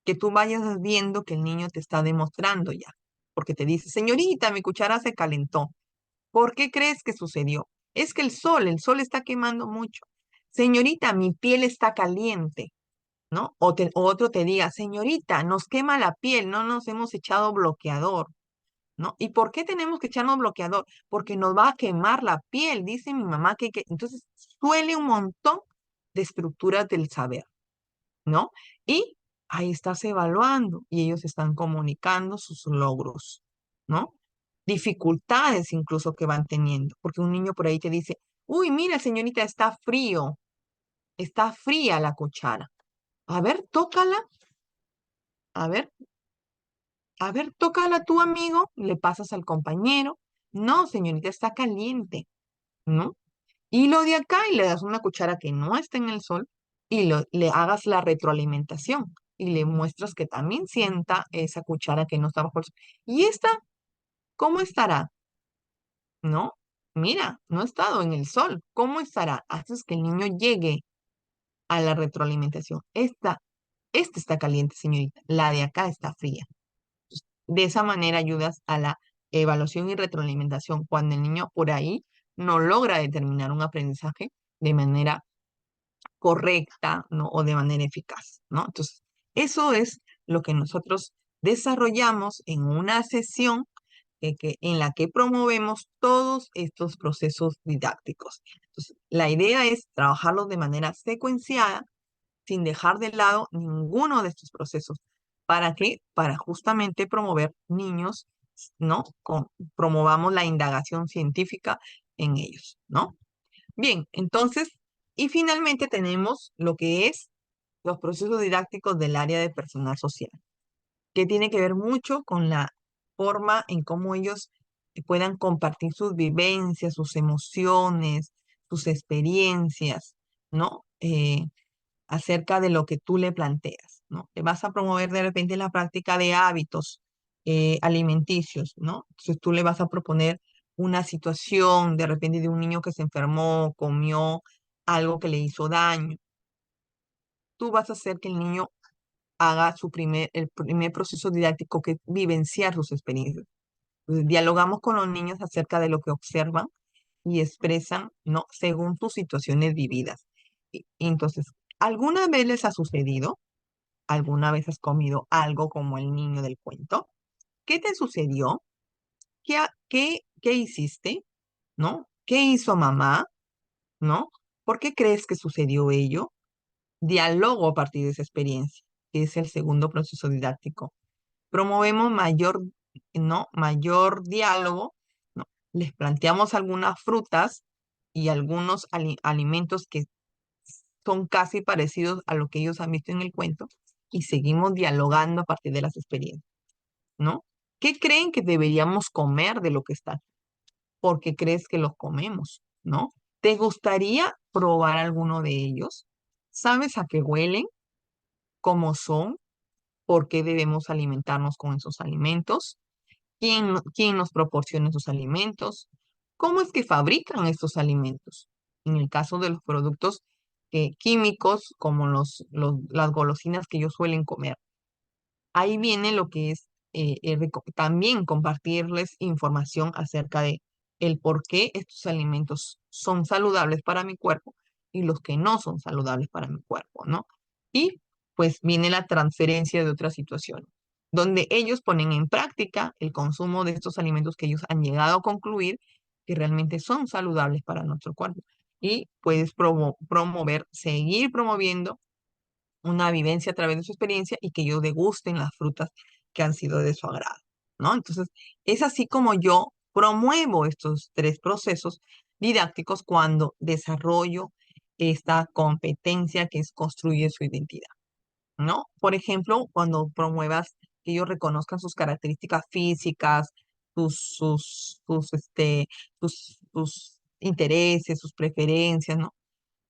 que tú vayas viendo que el niño te está demostrando ya. Porque te dice, señorita, mi cuchara se calentó. ¿Por qué crees que sucedió? Es que el sol está quemando mucho. Señorita, mi piel está caliente, ¿no? O otro te diga, señorita, nos quema la piel, no nos hemos echado bloqueador, ¿no? ¿Y por qué tenemos que echarnos bloqueador? Porque nos va a quemar la piel, dice mi mamá que... Entonces, suele un montón de estructuras del saber, ¿no? Y ahí estás evaluando y ellos están comunicando sus logros, ¿no? Dificultades incluso que van teniendo, porque un niño por ahí te dice, uy, mira, señorita, está frío, está fría la cuchara. A ver, tócala, a ver, a ver, tócala tú, amigo, le pasas al compañero. No, señorita, está caliente, ¿no? Y lo de acá y le das una cuchara que no está en el sol y le hagas la retroalimentación y le muestras que también sienta esa cuchara que no está bajo el sol. ¿Y esta cómo estará? ¿No? Mira, no ha estado en el sol. ¿Cómo estará? Haces que el niño llegue a la retroalimentación. Esta está caliente, señorita. La de acá está fría. De esa manera ayudas a la evaluación y retroalimentación cuando el niño por ahí no logra determinar un aprendizaje de manera correcta, ¿no? O de manera eficaz, ¿no? Entonces, eso es lo que nosotros desarrollamos en una sesión en la que promovemos todos estos procesos didácticos. Entonces, la idea es trabajarlos de manera secuenciada, sin dejar de lado ninguno de estos procesos. ¿Para qué? Para justamente promover niños, ¿no? Promovamos la indagación científica en ellos, ¿no? Bien, entonces, y finalmente tenemos lo que es los procesos didácticos del área de personal social, que tiene que ver mucho con la forma en cómo ellos puedan compartir sus vivencias, sus emociones, sus experiencias, ¿no? Acerca de lo que tú le planteas, ¿no? Le vas a promover de repente la práctica de hábitos alimenticios, ¿no? Entonces tú le vas a proponer una situación de repente de un niño que se enfermó, comió algo que le hizo daño. Tú vas a hacer que el niño haga el primer proceso didáctico que es vivenciar sus experiencias. Entonces, dialogamos con los niños acerca de lo que observan y expresan, ¿no? Según sus situaciones vividas. Y entonces, ¿alguna vez les ha sucedido? ¿Alguna vez has comido algo como el niño del cuento? ¿Qué te sucedió? ¿Qué hiciste? ¿No? ¿Qué hizo mamá? ¿No? ¿Por qué crees que sucedió ello? Diálogo a partir de esa experiencia, que es el segundo proceso didáctico. Promovemos ¿no? Mayor diálogo, ¿no? Les planteamos algunas frutas y algunos alimentos que son casi parecidos a lo que ellos han visto en el cuento y seguimos dialogando a partir de las experiencias, ¿no? ¿Qué creen que deberíamos comer de lo que está? ¿Por qué crees que los comemos, no? ¿Te gustaría probar alguno de ellos? ¿Sabes a qué huelen? ¿Cómo son? ¿Por qué debemos alimentarnos con esos alimentos? ¿Quién nos proporciona esos alimentos? ¿Cómo es que fabrican estos alimentos? En el caso de los productos químicos, como las golosinas que ellos suelen comer. Ahí viene lo que es también compartirles información acerca de el por qué estos alimentos son saludables para mi cuerpo y los que no son saludables para mi cuerpo, ¿no? Y pues viene la transferencia de otras situaciones, donde ellos ponen en práctica el consumo de estos alimentos que ellos han llegado a concluir que realmente son saludables para nuestro cuerpo. Y puedes promover, seguir promoviendo una vivencia a través de su experiencia y que ellos degusten las frutas que han sido de su agrado, ¿no? Entonces, es así como yo promuevo estos tres procesos didácticos cuando desarrollo esta competencia que es construir su identidad, ¿no? Por ejemplo, cuando promuevas que ellos reconozcan sus características físicas, sus intereses, sus preferencias, ¿no?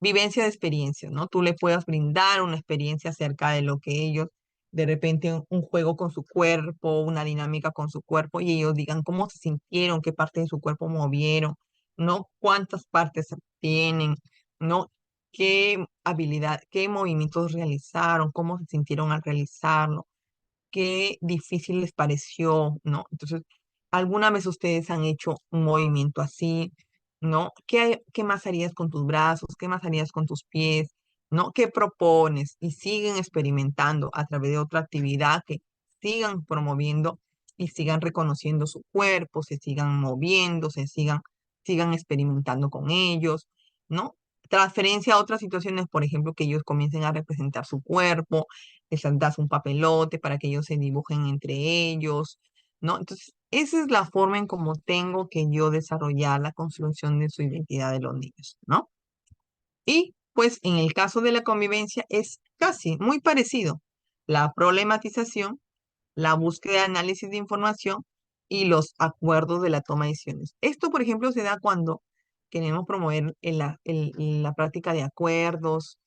Vivencia de experiencias, ¿no? Tú le puedas brindar una experiencia acerca de lo que ellos, de repente un juego con su cuerpo, una dinámica con su cuerpo, y ellos digan cómo se sintieron, qué parte de su cuerpo movieron, ¿no? Cuántas partes tienen, ¿no? Qué habilidad, qué movimientos realizaron, cómo se sintieron al realizarlo, qué difícil les pareció, ¿no? Entonces, ¿alguna vez ustedes han hecho un movimiento así, ¿no? ¿Qué más harías con tus brazos? ¿Qué más harías con tus pies? ¿No? ¿Qué propones? Y siguen experimentando a través de otra actividad que sigan promoviendo y sigan reconociendo su cuerpo, se sigan moviendo, sigan experimentando con ellos, ¿no? Transferencia a otras situaciones, por ejemplo, que ellos comiencen a representar su cuerpo, les das un papelote para que ellos se dibujen entre ellos, ¿no? Entonces, esa es la forma en cómo tengo que yo desarrollar la construcción de su identidad de los niños, ¿no? Y pues en el caso de la convivencia es casi muy parecido. La problematización, la búsqueda de análisis de información y los acuerdos de la toma de decisiones. Esto, por ejemplo, se da cuando queremos promover la práctica de acuerdos,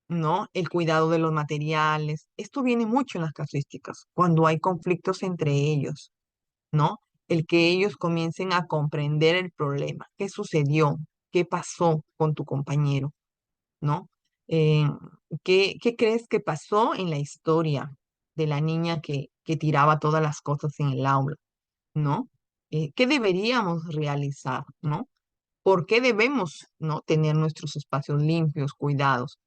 ¿no? El cuidado de los materiales. Esto viene mucho en las casuísticas, cuando hay conflictos entre ellos, ¿no? El que ellos comiencen a comprender el problema, qué sucedió, qué pasó con tu compañero, ¿no? Eh, ¿qué crees que pasó en la historia de la niña que tiraba todas las cosas en el aula, ¿no? ¿Qué deberíamos realizar, ¿no? ¿Por qué debemos, ¿no? tener nuestros espacios limpios, cuidados?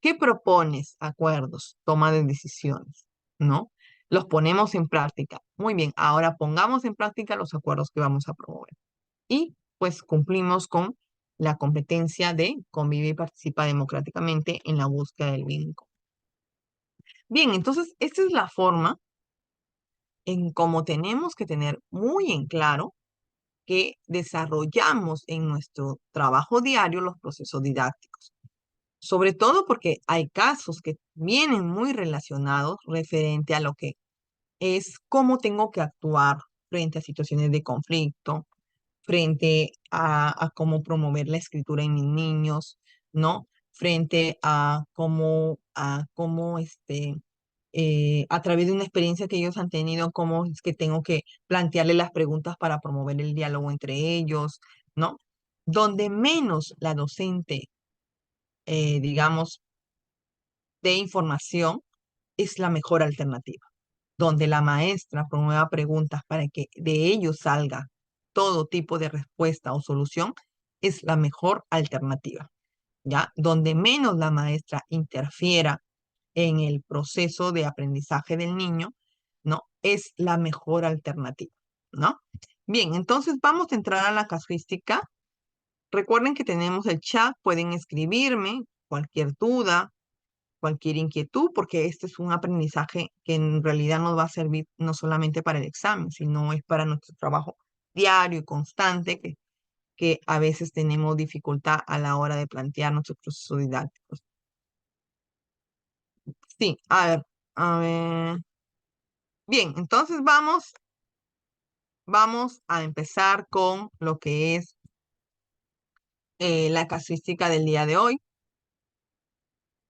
¿Qué propones? Acuerdos, toma de decisiones, ¿no? Los ponemos en práctica. Muy bien, ahora pongamos en práctica los acuerdos que vamos a promover. Y pues cumplimos con la competencia de convive y participa democráticamente en la búsqueda del bien común. Bien, entonces esta es la forma en cómo tenemos que tener muy en claro que desarrollamos en nuestro trabajo diario los procesos didácticos. Sobre todo porque hay casos que vienen muy relacionados referente a lo que es cómo tengo que actuar frente a situaciones de conflicto, frente a cómo promover la escritura en mis niños, ¿no? Frente a través de una experiencia que ellos han tenido, cómo es que tengo que plantearle las preguntas para promover el diálogo entre ellos, ¿no? Donde menos la docente, digamos, de información es la mejor alternativa, donde la maestra promueva preguntas para que de ellos salga todo tipo de respuesta o solución, es la mejor alternativa, ¿ya? Donde menos la maestra interfiera en el proceso de aprendizaje del niño, ¿no? Es la mejor alternativa, ¿no? Bien, entonces vamos a entrar a la casuística. Recuerden que tenemos el chat, pueden escribirme cualquier duda, cualquier inquietud, porque este es un aprendizaje que en realidad nos va a servir no solamente para el examen, sino es para nuestro trabajo diario y constante, que a veces tenemos dificultad a la hora de plantear nuestros procesos didácticos. Sí, a ver. Bien, entonces vamos a empezar con lo que es la casuística del día de hoy,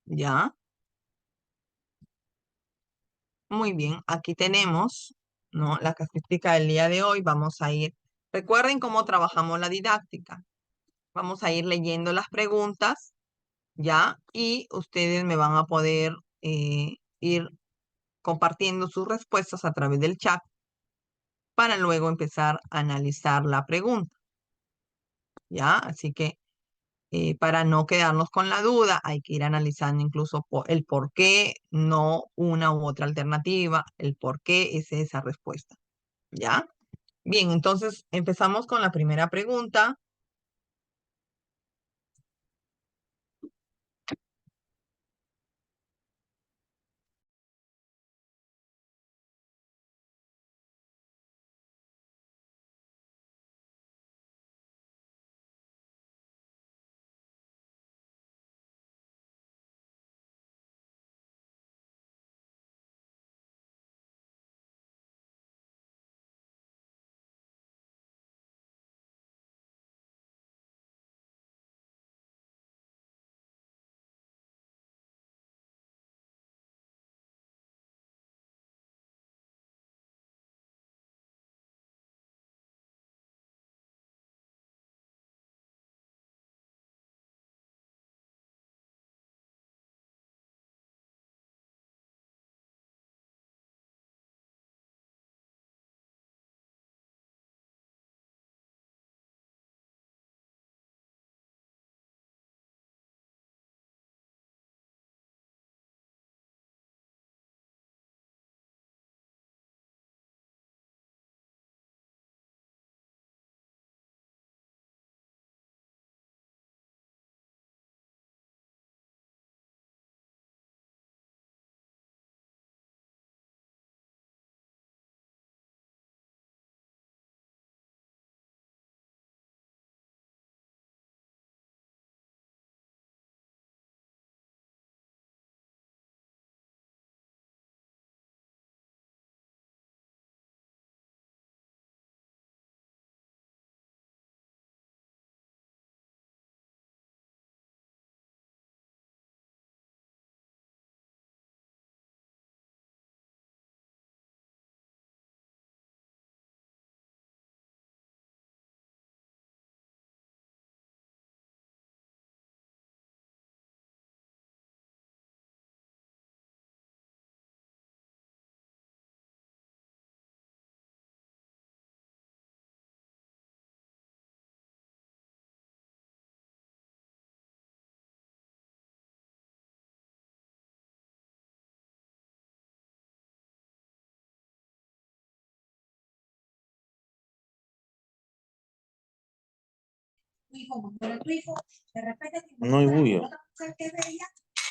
¿ya? Muy bien, aquí tenemos, ¿no? La casuística del día de hoy. Vamos a ir, recuerden cómo trabajamos la didáctica. Vamos a ir leyendo las preguntas, ¿ya? Y ustedes me van a poder ir compartiendo sus respuestas a través del chat para luego empezar a analizar la pregunta, ¿ya? Así que para no quedarnos con la duda, hay que ir analizando incluso el por qué no una u otra alternativa, el por qué es esa respuesta, ¿ya? Bien, entonces empezamos con la primera pregunta. No hay bulla.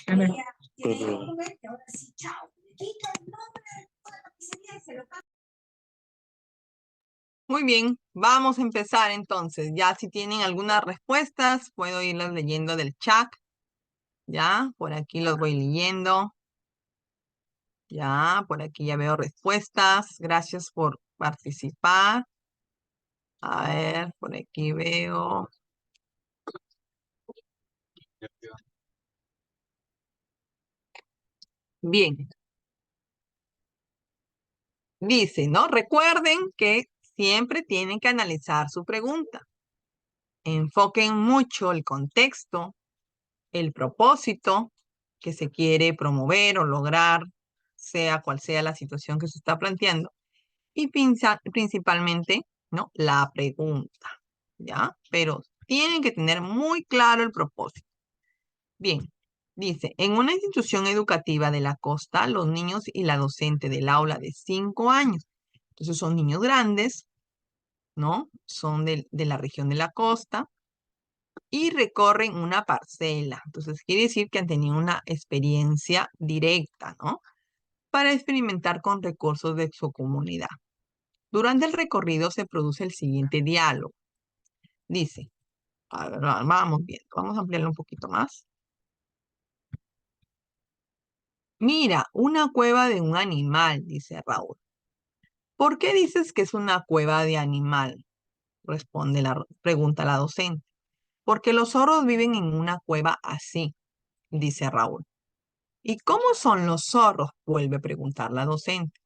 A ver. Pero, Muy bien, vamos a empezar entonces. Ya si tienen algunas respuestas, puedo irlas leyendo del chat. Ya, por aquí los voy leyendo. Ya, por aquí ya veo respuestas. Gracias por participar. A ver, por aquí veo. Bien. Dice, ¿no? Recuerden que siempre tienen que analizar su pregunta. Enfoquen mucho el contexto, el propósito que se quiere promover o lograr, sea cual sea la situación que se está planteando, y principalmente, ¿no? La pregunta, ¿ya? Pero tienen que tener muy claro el propósito. Bien, dice, en una institución educativa de la costa, los niños y la docente del aula de 5 años, entonces son niños grandes, ¿no? Son de la región de la costa, y recorren una parcela. Entonces, quiere decir que han tenido una experiencia directa, ¿no? Para experimentar con recursos de su comunidad. Durante el recorrido se produce el siguiente diálogo. Dice, a ver, vamos viendo, vamos a ampliarlo un poquito más. Mira, una cueva de un animal, dice Raúl. ¿Por qué dices que es una cueva de animal? Pregunta la docente. Porque los zorros viven en una cueva así, dice Raúl. ¿Y cómo son los zorros? Vuelve a preguntar la docente.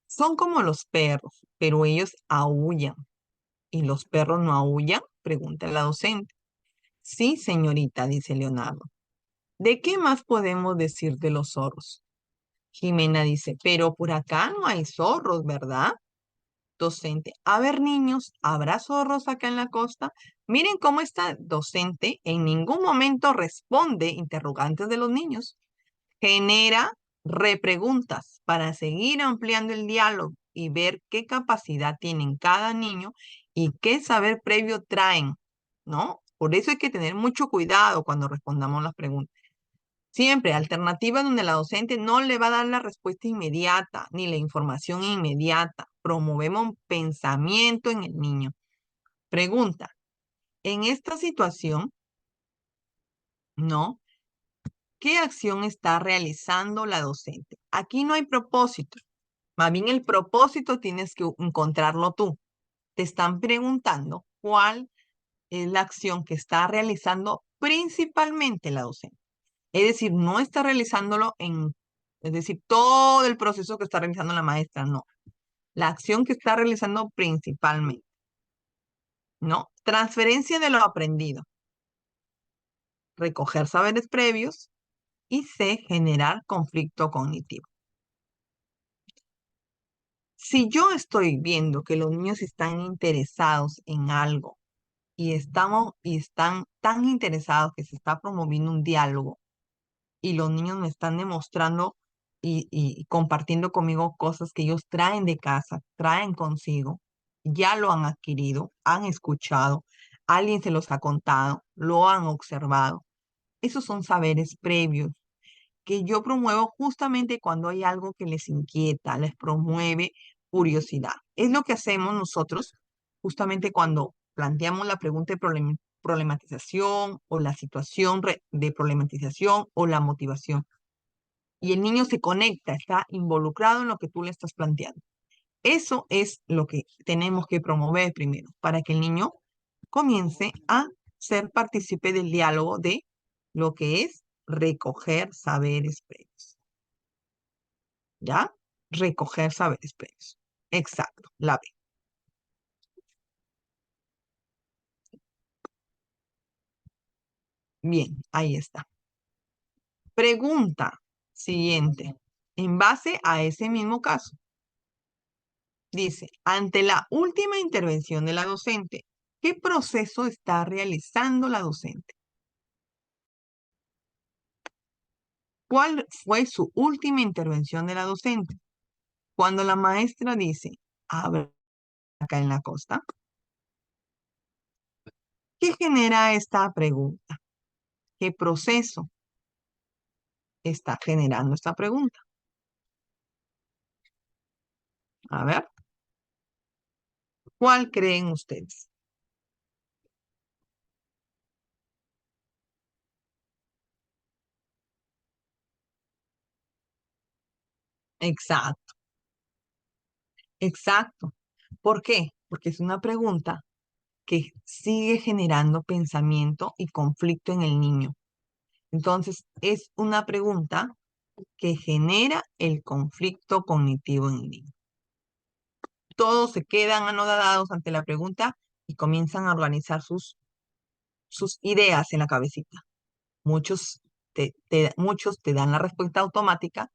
Son como los perros, pero ellos aúllan. ¿Y los perros no aúllan? Pregunta la docente. Sí, señorita, dice Leonardo. ¿De qué más podemos decir de los zorros? Jimena dice, pero por acá no hay zorros, ¿verdad? Docente, a ver, niños, ¿habrá zorros acá en la costa? Miren cómo esta docente en ningún momento responde interrogantes de los niños. Genera repreguntas para seguir ampliando el diálogo y ver qué capacidad tienen cada niño y qué saber previo traen, ¿no? Por eso hay que tener mucho cuidado cuando respondamos las preguntas. Siempre alternativa donde la docente no le va a dar la respuesta inmediata ni la información inmediata. Promovemos un pensamiento en el niño. Pregunta, en esta situación, ¿no? ¿Qué acción está realizando la docente? Aquí no hay propósito. Más bien el propósito tienes que encontrarlo tú. Te están preguntando cuál es la acción que está realizando principalmente la docente. Es decir, no está realizándolo es decir, todo el proceso que está realizando la maestra, no. La acción que está realizando principalmente, ¿no? Transferencia de lo aprendido, recoger saberes previos y C, generar conflicto cognitivo. Si yo estoy viendo que los niños están interesados en algo y están tan interesados que se está promoviendo un diálogo y los niños me están demostrando y compartiendo conmigo cosas que ellos traen de casa, traen consigo, ya lo han adquirido, han escuchado, alguien se los ha contado, lo han observado. Esos son saberes previos que yo promuevo justamente cuando hay algo que les inquieta, les promueve curiosidad. Es lo que hacemos nosotros justamente cuando planteamos la pregunta de problematización o la situación de problematización o la motivación. Y el niño se conecta, está involucrado en lo que tú le estás planteando. Eso es lo que tenemos que promover primero, para que el niño comience a ser partícipe del diálogo de lo que es recoger saberes previos. ¿Ya? Recoger saberes previos. Exacto, la B. Bien, ahí está. Pregunta siguiente. En base a ese mismo caso, dice, ante la última intervención de la docente, ¿qué proceso está realizando la docente? ¿Cuál fue su última intervención de la docente? Cuando la maestra dice, abre acá en la costa, ¿Qué genera esta pregunta? ¿Qué proceso está generando esta pregunta? A ver, ¿cuál creen ustedes? Exacto, exacto. ¿Por qué? Porque es una pregunta que sigue generando pensamiento y conflicto en el niño. Entonces, es una pregunta que genera el conflicto cognitivo en el niño. Todos se quedan anodados ante la pregunta y comienzan a organizar sus ideas en la cabecita. Muchos muchos te dan la respuesta automática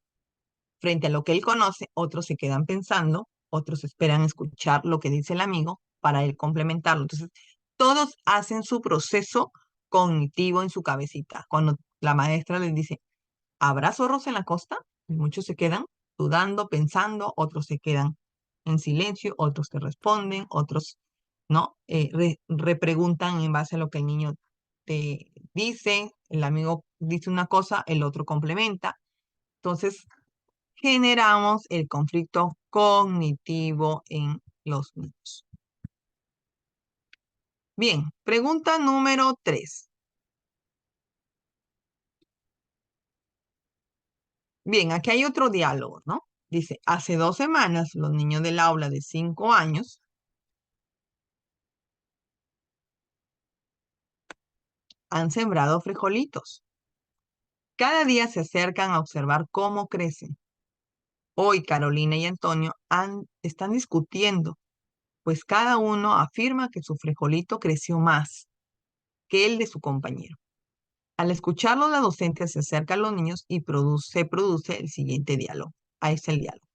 frente a lo que él conoce, otros se quedan pensando, otros esperan escuchar lo que dice el amigo para él complementarlo. Entonces, todos hacen su proceso cognitivo en su cabecita. Cuando la maestra les dice, ¿habrá zorros en la costa? Muchos se quedan dudando, pensando, otros se quedan en silencio, otros te responden, otros no repreguntan en base a lo que el niño te dice, el amigo dice una cosa, el otro complementa. Entonces, generamos el conflicto cognitivo en los niños. Bien, pregunta número 3. Bien, aquí hay otro diálogo, ¿no? Dice, hace 2 semanas los niños del aula de 5 años han sembrado frijolitos. Cada día se acercan a observar cómo crecen. Hoy Carolina y Antonio están discutiendo, pues cada uno afirma que su frijolito creció más que el de su compañero. Al escucharlo, la docente se acerca a los niños y se produce el siguiente diálogo. Ahí está el diálogo.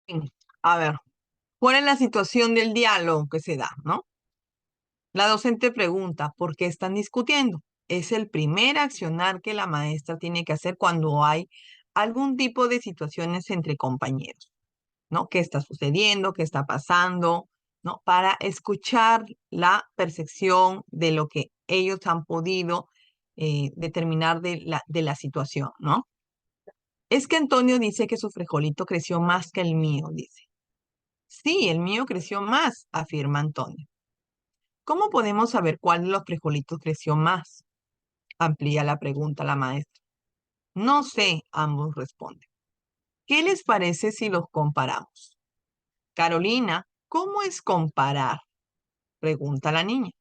Bien, a ver, ¿cuál es la situación del diálogo que se da, no? La docente pregunta, ¿por qué están discutiendo? Es el primer accionar que la maestra tiene que hacer cuando hay algún tipo de situaciones entre compañeros, ¿no? ¿Qué está sucediendo? ¿Qué está pasando? ¿No? Para escuchar la percepción de lo que ellos han podido determinar de la situación, ¿no? Es que Antonio dice que su frijolito creció más que el mío, dice. Sí, el mío creció más, afirma Antonio. ¿Cómo podemos saber cuál de los frijolitos creció más? Amplía la pregunta la maestra. No sé, ambos responden. ¿Qué les parece si los comparamos? Carolina, ¿cómo es comparar? Pregunta la niña.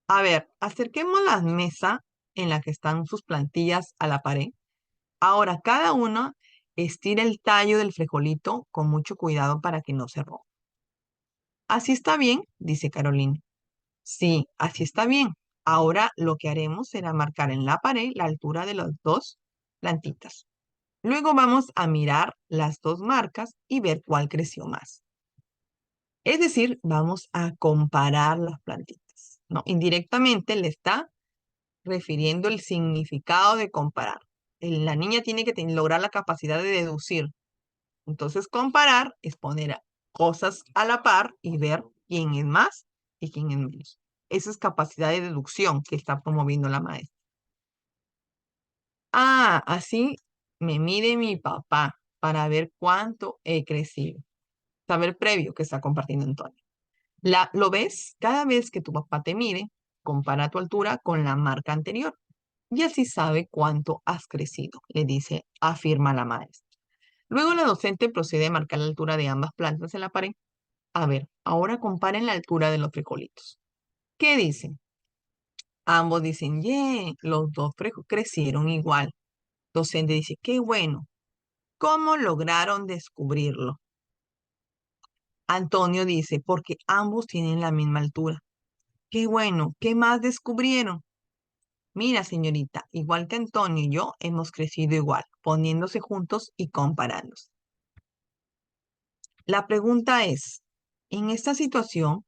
A ver, acerquemos la mesa en la que están sus plantillas a la pared. Ahora cada uno estira el tallo del frijolito con mucho cuidado para que no se rompa. Así está bien, dice Carolina. Sí, así está bien. Ahora lo que haremos será marcar en la pared la altura de las dos plantitas. Luego vamos a mirar las dos marcas y ver cuál creció más. Es decir, vamos a comparar las plantitas, ¿no? Indirectamente le está refiriendo el significado de comparar. La niña tiene que lograr la capacidad de deducir. Entonces, comparar es poner cosas a la par y ver quién es más y quién es menos. Esa es capacidad de deducción que está promoviendo la maestra. Ah, así me mide mi papá para ver cuánto he crecido. Saber previo que está compartiendo Antonio. ¿Lo ves? Cada vez que tu papá te mide, compara tu altura con la marca anterior. Y así sabe cuánto has crecido, le dice, afirma la maestra. Luego la docente procede a marcar la altura de ambas plantas en la pared. A ver, ahora comparen la altura de los frijolitos. ¿Qué dicen? Ambos dicen, yeah, los dos crecieron igual. Docente dice, qué bueno. ¿Cómo lograron descubrirlo? Antonio dice, porque ambos tienen la misma altura. Qué bueno. ¿Qué más descubrieron? Mira, señorita, igual que Antonio y yo hemos crecido igual, poniéndose juntos y comparándose. La pregunta es, en esta situación,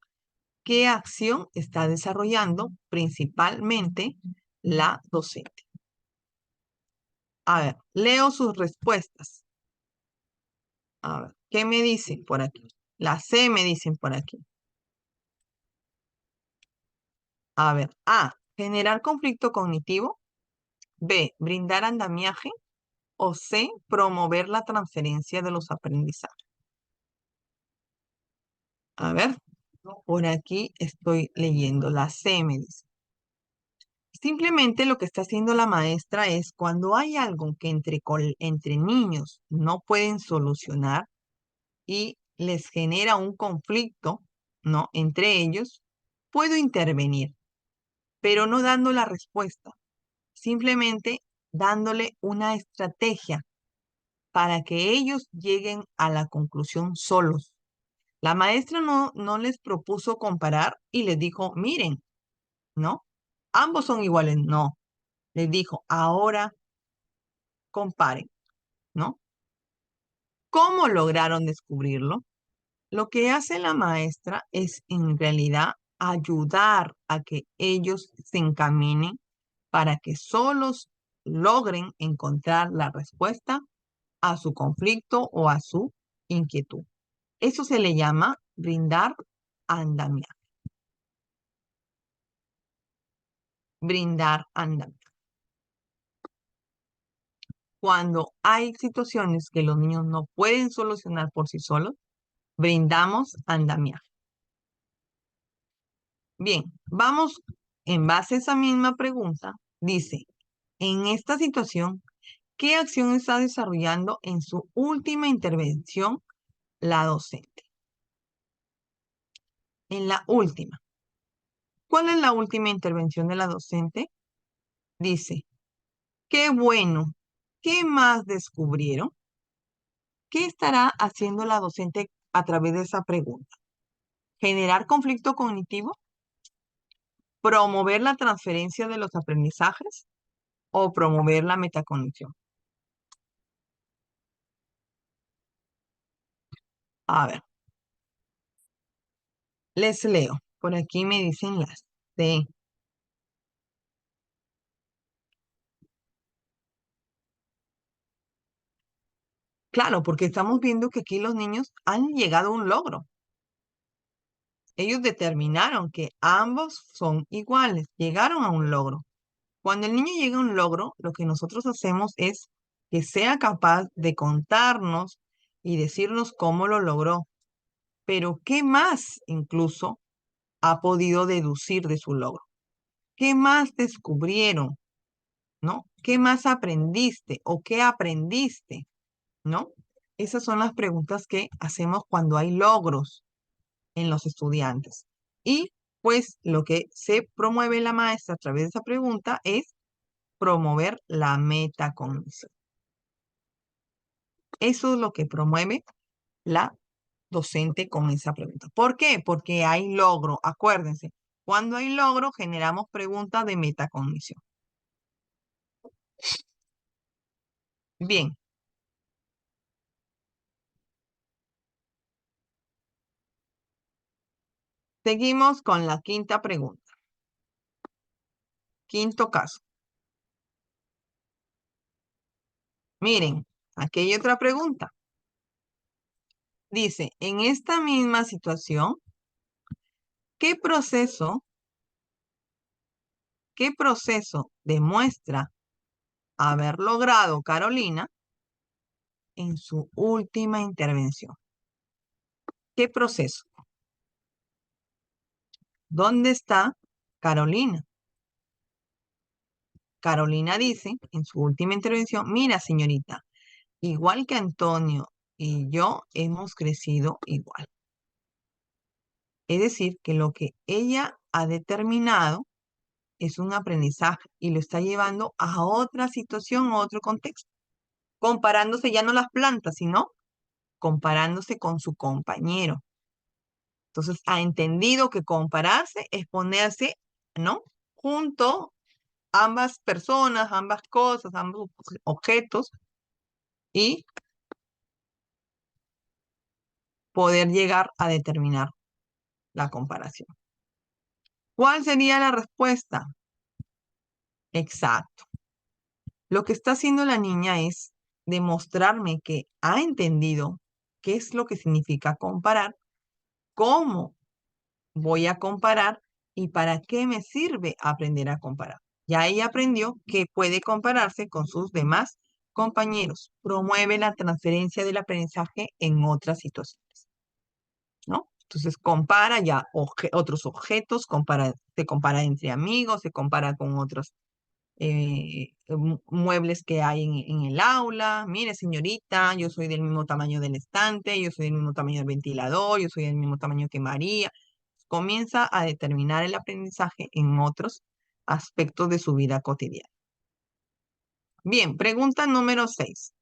¿qué acción está desarrollando principalmente la docente? A ver, leo sus respuestas. A ver, ¿qué me dicen por aquí? La C me dicen por aquí. A ver, A, generar conflicto cognitivo. B, brindar andamiaje. O C, promover la transferencia de los aprendizajes. A ver, por aquí estoy leyendo. La C me dice. Simplemente lo que está haciendo la maestra es cuando hay algo que entre niños no pueden solucionar y les genera un conflicto, ¿no? Entre ellos, puedo intervenir, pero no dando la respuesta, simplemente dándole una estrategia para que ellos lleguen a la conclusión solos. La maestra no les propuso comparar y les dijo, miren, ¿no? Ambos son iguales, no. Les dijo, ahora comparen, ¿no? ¿Cómo lograron descubrirlo? Lo que hace la maestra es en realidad ayudar a que ellos se encaminen para que solos logren encontrar la respuesta a su conflicto o a su inquietud. Eso se le llama brindar andamiaje. Brindar andamiaje. Cuando hay situaciones que los niños no pueden solucionar por sí solos, brindamos andamiaje. Bien, vamos en base a esa misma pregunta. Dice, en esta situación, ¿qué acción está desarrollando en su última intervención la docente? En la última. ¿Cuál es la última intervención de la docente? Dice, qué bueno. ¿Qué más descubrieron? ¿Qué estará haciendo la docente a través de esa pregunta? ¿Generar conflicto cognitivo? ¿Promover la transferencia de los aprendizajes? ¿O promover la metacognición? A ver, les leo. Por aquí me dicen las C. Claro, porque estamos viendo que aquí los niños han llegado a un logro. Ellos determinaron que ambos son iguales, llegaron a un logro. Cuando el niño llega a un logro, lo que nosotros hacemos es que sea capaz de contarnos y decirnos cómo lo logró. Pero ¿qué más incluso ha podido deducir de su logro? ¿Qué más descubrieron? ¿no? ¿Qué más aprendiste o qué aprendiste? ¿No? Esas son las preguntas que hacemos cuando hay logros en los estudiantes. Y pues lo que se promueve la maestra a través de esa pregunta es promover la metacognición. Eso es lo que promueve la docente con esa pregunta. ¿Por qué? Porque hay logro. Acuérdense, cuando hay logro generamos preguntas de metacognición. Bien. Seguimos con la quinta pregunta. Quinto caso. Miren, aquí hay otra pregunta. Dice, en esta misma situación, ¿qué proceso demuestra haber logrado Carolina en su última intervención? ¿Qué proceso? ¿Dónde está Carolina? Carolina dice en su última intervención, mira señorita, igual que Antonio y yo hemos crecido igual. Es decir, que lo que ella ha determinado es un aprendizaje y lo está llevando a otra situación, a otro contexto, comparándose ya no las plantas, sino comparándose con su compañero. Entonces, ha entendido que compararse es ponerse, ¿no? Junto ambas personas, ambas cosas, ambos objetos y poder llegar a determinar la comparación. ¿Cuál sería la respuesta? Exacto. Lo que está haciendo la niña es demostrarme que ha entendido qué es lo que significa comparar, cómo voy a comparar y para qué me sirve aprender a comparar. Ya ella aprendió que puede compararse con sus demás compañeros. Promueve la transferencia del aprendizaje en otras situaciones, ¿no? Entonces compara ya otros objetos, se compara entre amigos, se compara con otros muebles que hay en el aula. Mire, señorita, yo soy del mismo tamaño del estante, yo soy del mismo tamaño del ventilador, yo soy del mismo tamaño que María. Comienza a determinar el aprendizaje en otros aspectos de su vida cotidiana. Bien, pregunta número 6.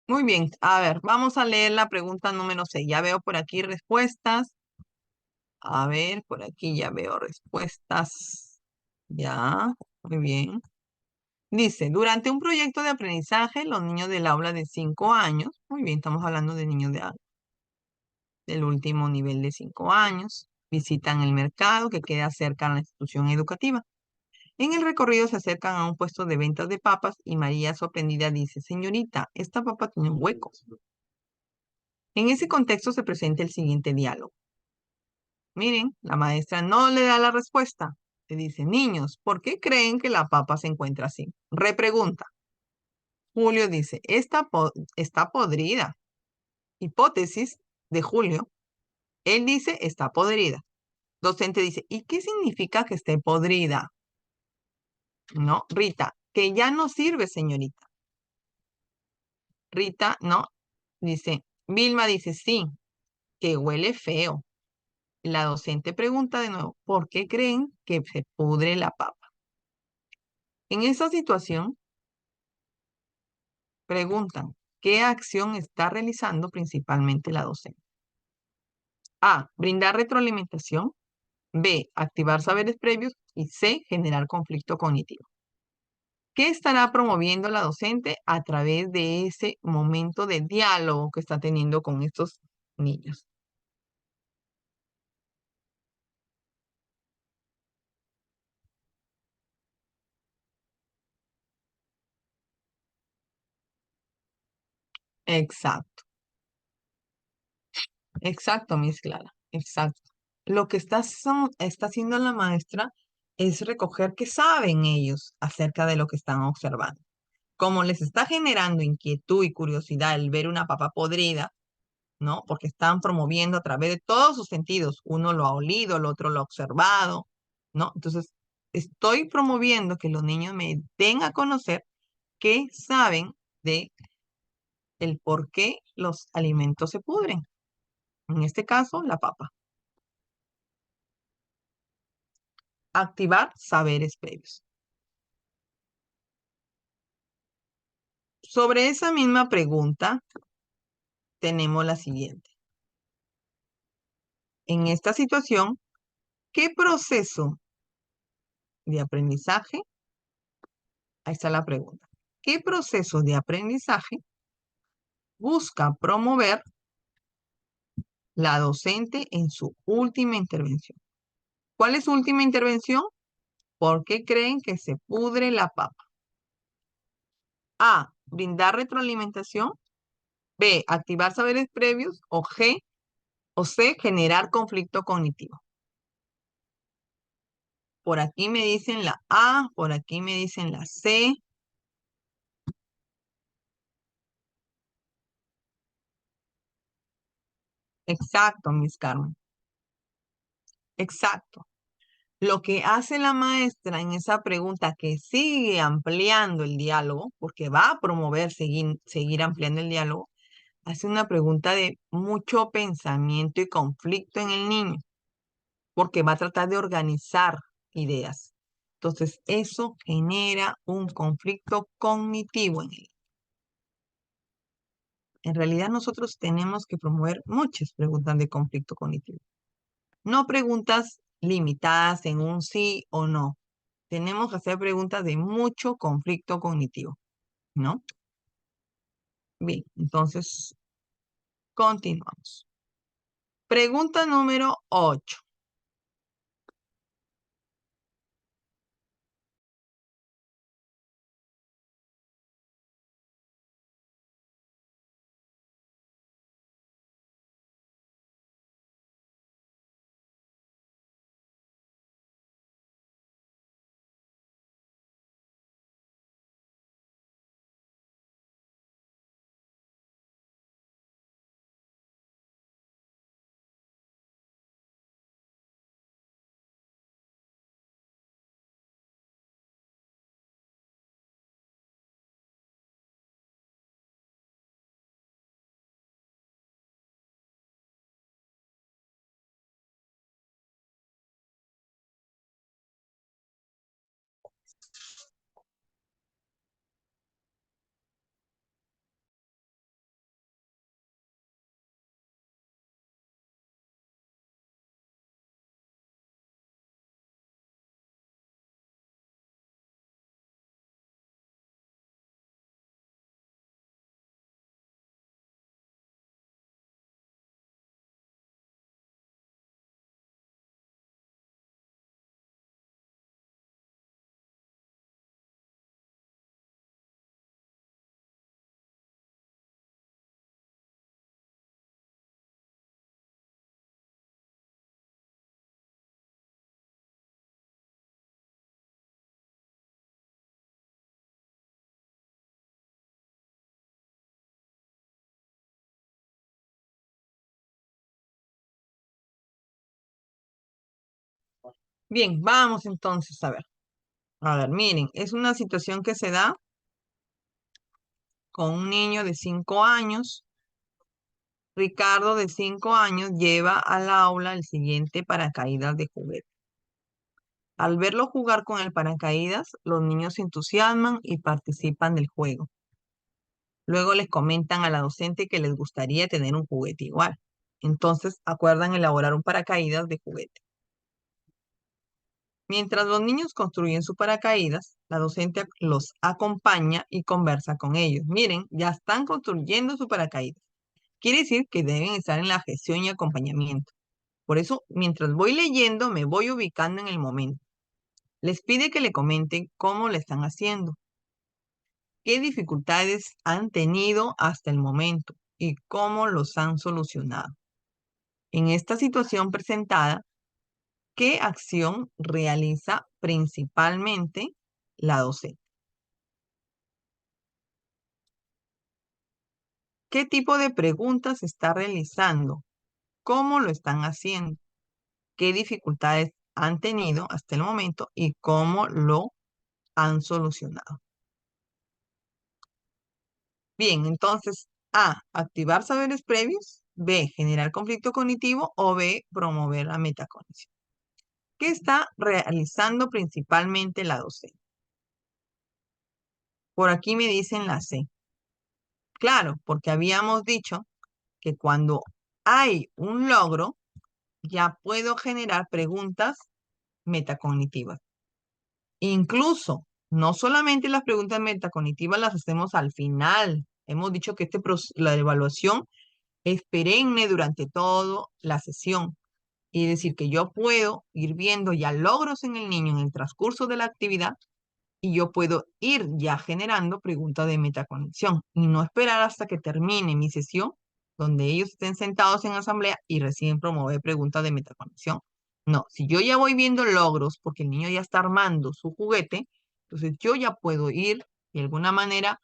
Muy bien, a ver, vamos a leer la pregunta número 6. Ya veo por aquí respuestas. A ver, por aquí ya veo respuestas. Ya, muy bien. Dice, durante un proyecto de aprendizaje, los niños del aula de 5 años, muy bien, estamos hablando de niños del último nivel de 5 años, visitan el mercado que queda cerca de la institución educativa. En el recorrido se acercan a un puesto de ventas de papas y María, sorprendida, dice, señorita, esta papa tiene huecos. En ese contexto se presenta el siguiente diálogo. Miren, la maestra no le da la respuesta. Le dice, niños, ¿por qué creen que la papa se encuentra así? Repregunta. Julio dice, está podrida. Hipótesis de Julio. Él dice, está podrida. Docente dice, ¿y qué significa que esté podrida? No, Rita, que ya no sirve, señorita. Rita, no, dice, Vilma dice, sí, que huele feo. La docente pregunta de nuevo, ¿por qué creen que se pudre la papa? En esa situación, preguntan, ¿qué acción está realizando principalmente la docente? A, brindar retroalimentación. B, activar saberes previos. Y C, generar conflicto cognitivo. ¿Qué estará promoviendo la docente a través de ese momento de diálogo que está teniendo con estos niños? Exacto, exacto, Miss Clara, exacto. Lo que está haciendo la maestra es recoger qué saben ellos acerca de lo que están observando. Como les está generando inquietud y curiosidad el ver una papa podrida, ¿no? Porque están promoviendo a través de todos sus sentidos. Uno lo ha olido, el otro lo ha observado, ¿no? Entonces, estoy promoviendo que los niños me den a conocer qué saben de el por qué los alimentos se pudren. En este caso, la papa. Activar saberes previos. Sobre esa misma pregunta, tenemos la siguiente. En esta situación, ¿qué proceso de aprendizaje? Ahí está la pregunta. ¿Qué proceso de aprendizaje busca promover la docente en su última intervención? ¿Cuál es su última intervención? ¿Por qué creen que se pudre la papa? A, brindar retroalimentación. B, activar saberes previos. O G, o C, generar conflicto cognitivo. Por aquí me dicen la A, por aquí me dicen la C. Exacto, Miss Carmen. Exacto. Lo que hace la maestra en esa pregunta que sigue ampliando el diálogo, porque va a promover seguir ampliando el diálogo, hace una pregunta de mucho pensamiento y conflicto en el niño, porque va a tratar de organizar ideas. Entonces, eso genera un conflicto cognitivo en él. En realidad, nosotros tenemos que promover muchas preguntas de conflicto cognitivo. No preguntas limitadas en un sí o no. Tenemos que hacer preguntas de mucho conflicto cognitivo, ¿no? Bien, entonces, continuamos. Pregunta número 8. Bien, vamos entonces a ver. A ver, miren, es una situación que se da con un niño de 5 años. Ricardo, de 5 años, lleva al aula el siguiente paracaídas de juguete. Al verlo jugar con el paracaídas, los niños se entusiasman y participan del juego. Luego les comentan a la docente que les gustaría tener un juguete igual. Entonces acuerdan elaborar un paracaídas de juguete. Mientras los niños construyen su paracaídas, la docente los acompaña y conversa con ellos. Miren, ya están construyendo su paracaídas. Quiere decir que deben estar en la gestión y acompañamiento. Por eso, mientras voy leyendo, me voy ubicando en el momento. Les pide que le comenten cómo lo están haciendo, qué dificultades han tenido hasta el momento y cómo los han solucionado. En esta situación presentada, ¿qué acción realiza principalmente la docente? ¿Qué tipo de preguntas está realizando? ¿Cómo lo están haciendo? ¿Qué dificultades han tenido hasta el momento y cómo lo han solucionado? Bien, entonces, A, activar saberes previos, B, generar conflicto cognitivo o B, promover la metacognición. ¿Qué está realizando principalmente la docente? Por aquí me dicen la C. Claro, porque habíamos dicho que cuando hay un logro, ya puedo generar preguntas metacognitivas. Incluso, no solamente las preguntas metacognitivas las hacemos al final. Hemos dicho que la evaluación es perenne durante toda la sesión. Y decir que yo puedo ir viendo ya logros en el niño en el transcurso de la actividad y yo puedo ir ya generando preguntas de metaconexión y no esperar hasta que termine mi sesión donde ellos estén sentados en asamblea y recién promover preguntas de metaconexión. No, si yo ya voy viendo logros porque el niño ya está armando su juguete, entonces yo ya puedo ir de alguna manera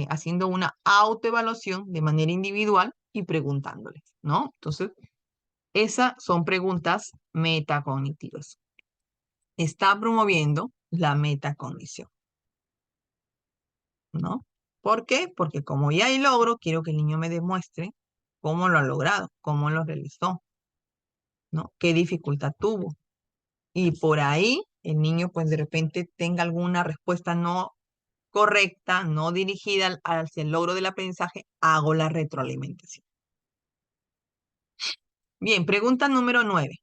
haciendo una autoevaluación de manera individual y preguntándoles, ¿no? Entonces, esas son preguntas metacognitivas. Está promoviendo la metacognición, ¿no? ¿Por qué? Porque como ya hay logro, quiero que el niño me demuestre cómo lo ha logrado, cómo lo realizó, ¿no? ¿Qué dificultad tuvo? Y por ahí el niño pues de repente tenga alguna respuesta no correcta, no dirigida hacia el logro del aprendizaje, hago la retroalimentación. Bien, pregunta número 9.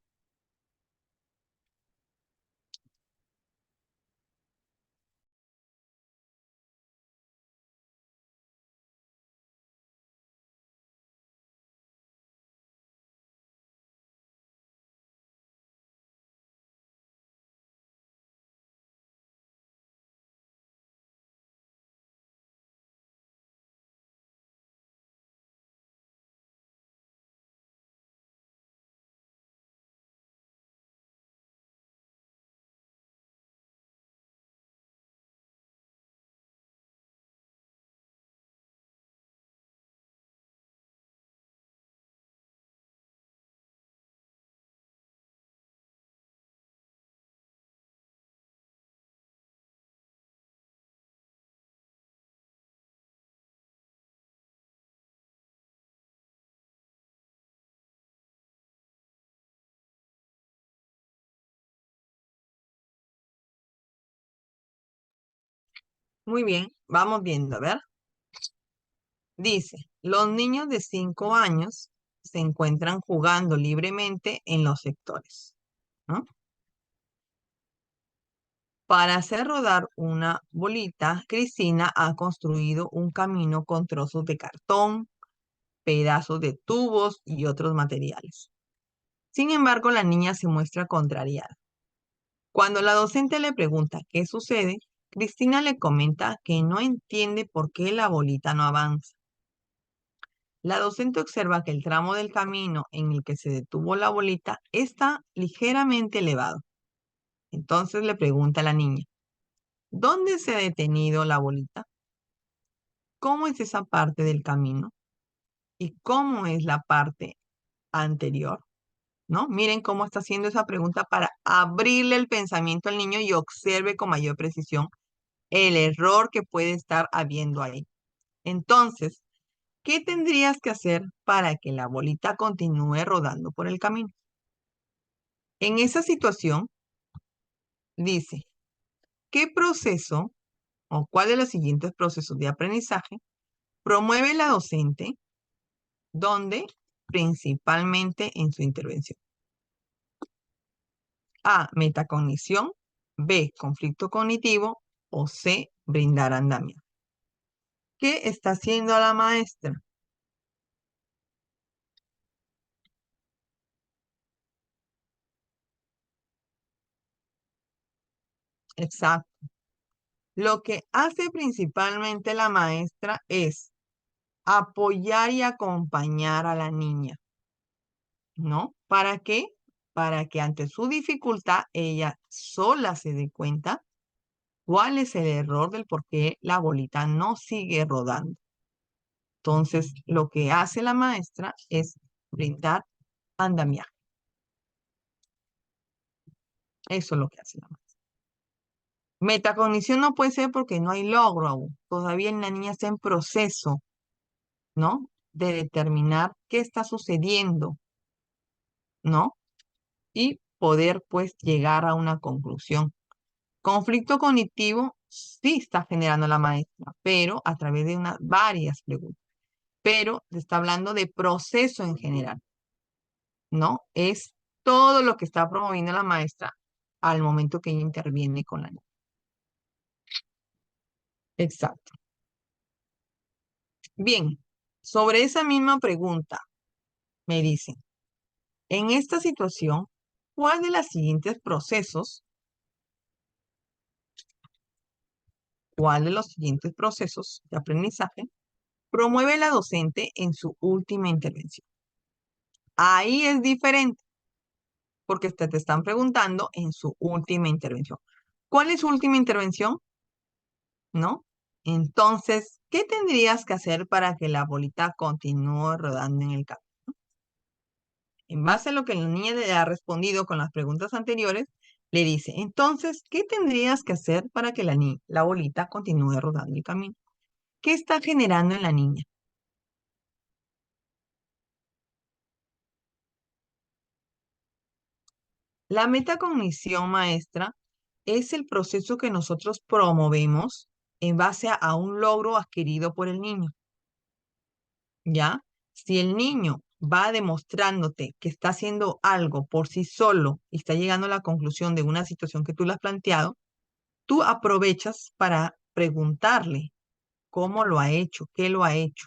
Muy bien, vamos viendo, a ver. Dice, los niños de 5 años se encuentran jugando libremente en los sectores, ¿no? Para hacer rodar una bolita, Cristina ha construido un camino con trozos de cartón, pedazos de tubos y otros materiales. Sin embargo, la niña se muestra contrariada. Cuando la docente le pregunta qué sucede, Cristina le comenta que no entiende por qué la bolita no avanza. La docente observa que el tramo del camino en el que se detuvo la bolita está ligeramente elevado. Entonces le pregunta a la niña, ¿dónde se ha detenido la bolita? ¿Cómo es esa parte del camino? ¿Y cómo es la parte anterior? ¿no? Miren cómo está haciendo esa pregunta para abrirle el pensamiento al niño y observe con mayor precisión el error que puede estar habiendo ahí. Entonces, ¿qué tendrías que hacer para que la bolita continúe rodando por el camino? En esa situación, dice, ¿qué proceso o cuál de los siguientes procesos de aprendizaje promueve la docente? ¿Dónde? Principalmente en su intervención. A, metacognición. B, conflicto cognitivo. O C, brindar andamio. ¿Qué está haciendo la maestra? Exacto. Lo que hace principalmente la maestra es apoyar y acompañar a la niña, ¿no? ¿Para qué? Para que ante su dificultad ella sola se dé cuenta cuál es el error del por qué la bolita no sigue rodando. Entonces, lo que hace la maestra es brindar andamiaje. Eso es lo que hace la maestra. Metacognición no puede ser porque no hay logro aún. Todavía la niña está en proceso, ¿no? De determinar qué está sucediendo, ¿no? Y poder, pues, llegar a una conclusión. Conflicto cognitivo sí está generando la maestra, pero a través de varias preguntas. Pero se está hablando de proceso en general, ¿no? Es todo lo que está promoviendo la maestra al momento que ella interviene con la niña. Exacto. Bien, sobre esa misma pregunta, me dicen, en esta situación, ¿cuál de los siguientes procesos, de aprendizaje promueve la docente en su última intervención? Ahí es diferente, porque te están preguntando en su última intervención. ¿Cuál es su última intervención? ¿No? Entonces, ¿qué tendrías que hacer para que la bolita continúe rodando en el campo? En base a lo que la niña le ha respondido con las preguntas anteriores, le dice, entonces, ¿qué tendrías que hacer para que la bolita continúe rodando el camino? ¿Qué está generando en la niña? La metacognición, maestra, es el proceso que nosotros promovemos en base a un logro adquirido por el niño. ¿Ya? Si el niño va demostrándote que está haciendo algo por sí solo y está llegando a la conclusión de una situación que tú le has planteado, tú aprovechas para preguntarle cómo lo ha hecho, qué lo ha hecho,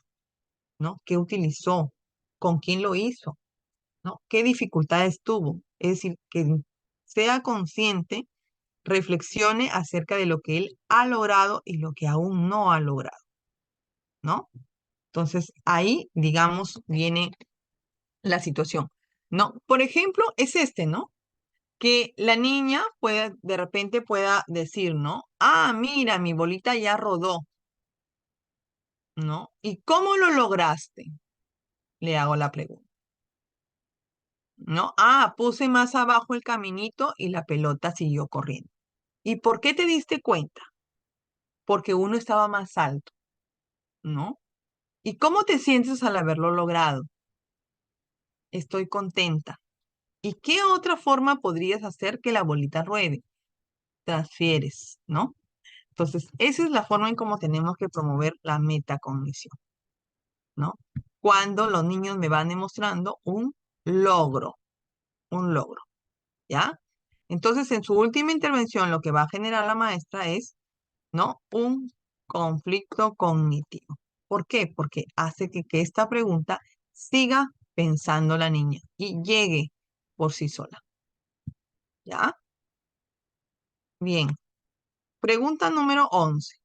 ¿no? ¿Qué utilizó? ¿Con quién lo hizo? ¿No? ¿Qué dificultades tuvo? Es decir, que sea consciente, reflexione acerca de lo que él ha logrado y lo que aún no ha logrado, ¿no? Entonces, ahí, digamos, viene la situación, ¿no? Por ejemplo, es ¿no? Que la niña de repente pueda decir, ¿no? Ah, mira, mi bolita ya rodó, ¿no? ¿Y cómo lo lograste? Le hago la pregunta, ¿no? Ah, puse más abajo el caminito y la pelota siguió corriendo. ¿Y por qué te diste cuenta? Porque uno estaba más alto, ¿no? ¿Y cómo te sientes al haberlo logrado? Estoy contenta. ¿Y qué otra forma podrías hacer que la bolita ruede? Transfieres, ¿no? Entonces, esa es la forma en cómo tenemos que promover la metacognición, ¿no? Cuando los niños me van demostrando logro, un logro, ¿ya? Entonces, en su última intervención, lo que va a generar la maestra es, ¿no? Un conflicto cognitivo. ¿Por qué? Porque hace que esta pregunta siga pensando la niña y llegue por sí sola, ¿ya? Bien. Pregunta número 11.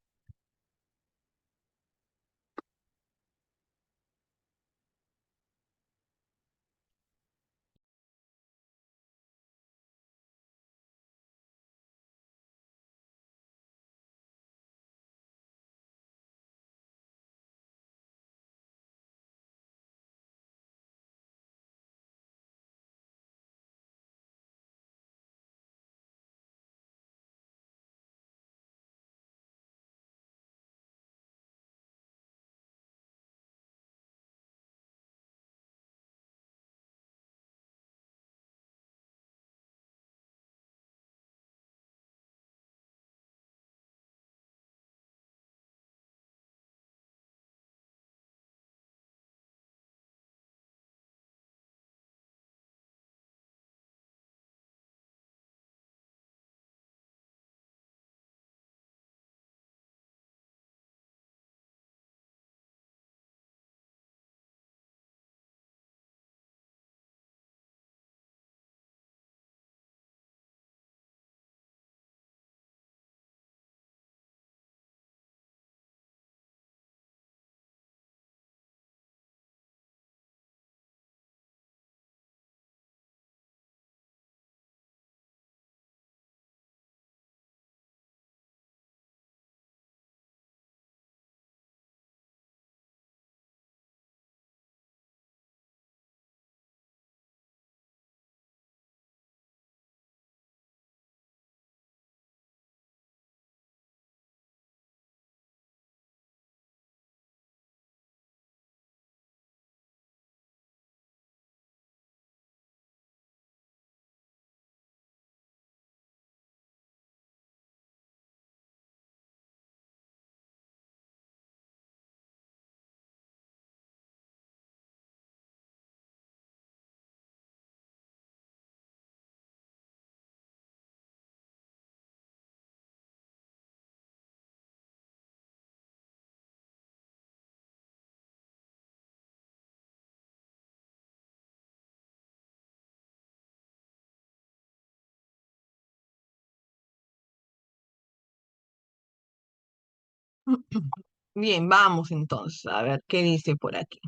Bien, vamos entonces a ver qué dice por aquí.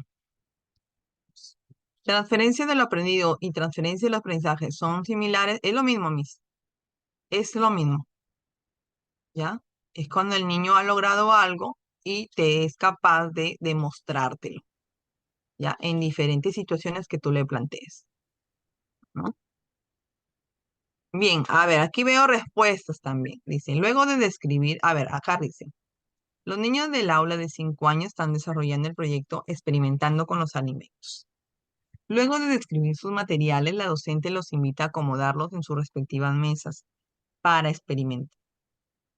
Transferencia de lo aprendido y transferencia del aprendizaje son similares. Es lo mismo, Miss. Es lo mismo, ¿ya? Es cuando el niño ha logrado algo y te es capaz de demostrártelo, ¿ya? En diferentes situaciones que tú le plantees, ¿no? Bien, a ver, aquí veo respuestas también. Dice, luego de describir, a ver, acá dice, los niños del aula de 5 años están desarrollando el proyecto experimentando con los alimentos. Luego de describir sus materiales, la docente los invita a acomodarlos en sus respectivas mesas para experimentar.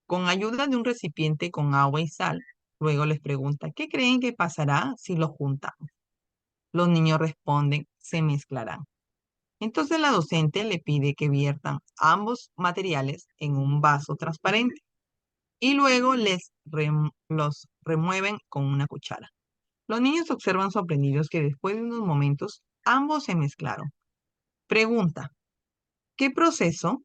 Con ayuda de un recipiente con agua y sal, luego les pregunta, ¿qué creen que pasará si los juntamos? Los niños responden, se mezclarán. Entonces la docente le pide que viertan ambos materiales en un vaso transparente y luego los remueven con una cuchara. Los niños observan sorprendidos que después de unos momentos ambos se mezclaron. Pregunta, ¿qué proceso,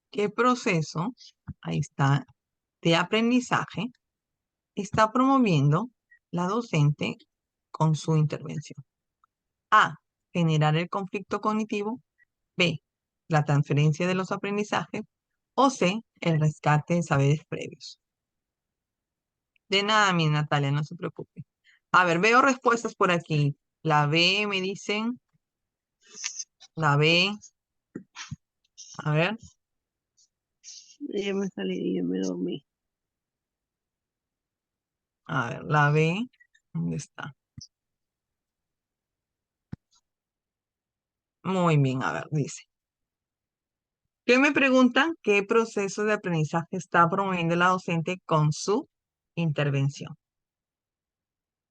qué proceso, ahí está, de aprendizaje está promoviendo la docente con su intervención? A, generar el conflicto cognitivo. B, la transferencia de los aprendizajes. O C, el rescate de saberes previos. De nada, mi Natalia, no se preocupe. A ver, veo respuestas por aquí. La B me dicen. La B. A ver. Ya me salí, ya me dormí. A ver, la B. ¿Dónde está? Muy bien, a ver, dice. ¿Qué me preguntan? ¿Qué proceso de aprendizaje está promoviendo la docente con su intervención?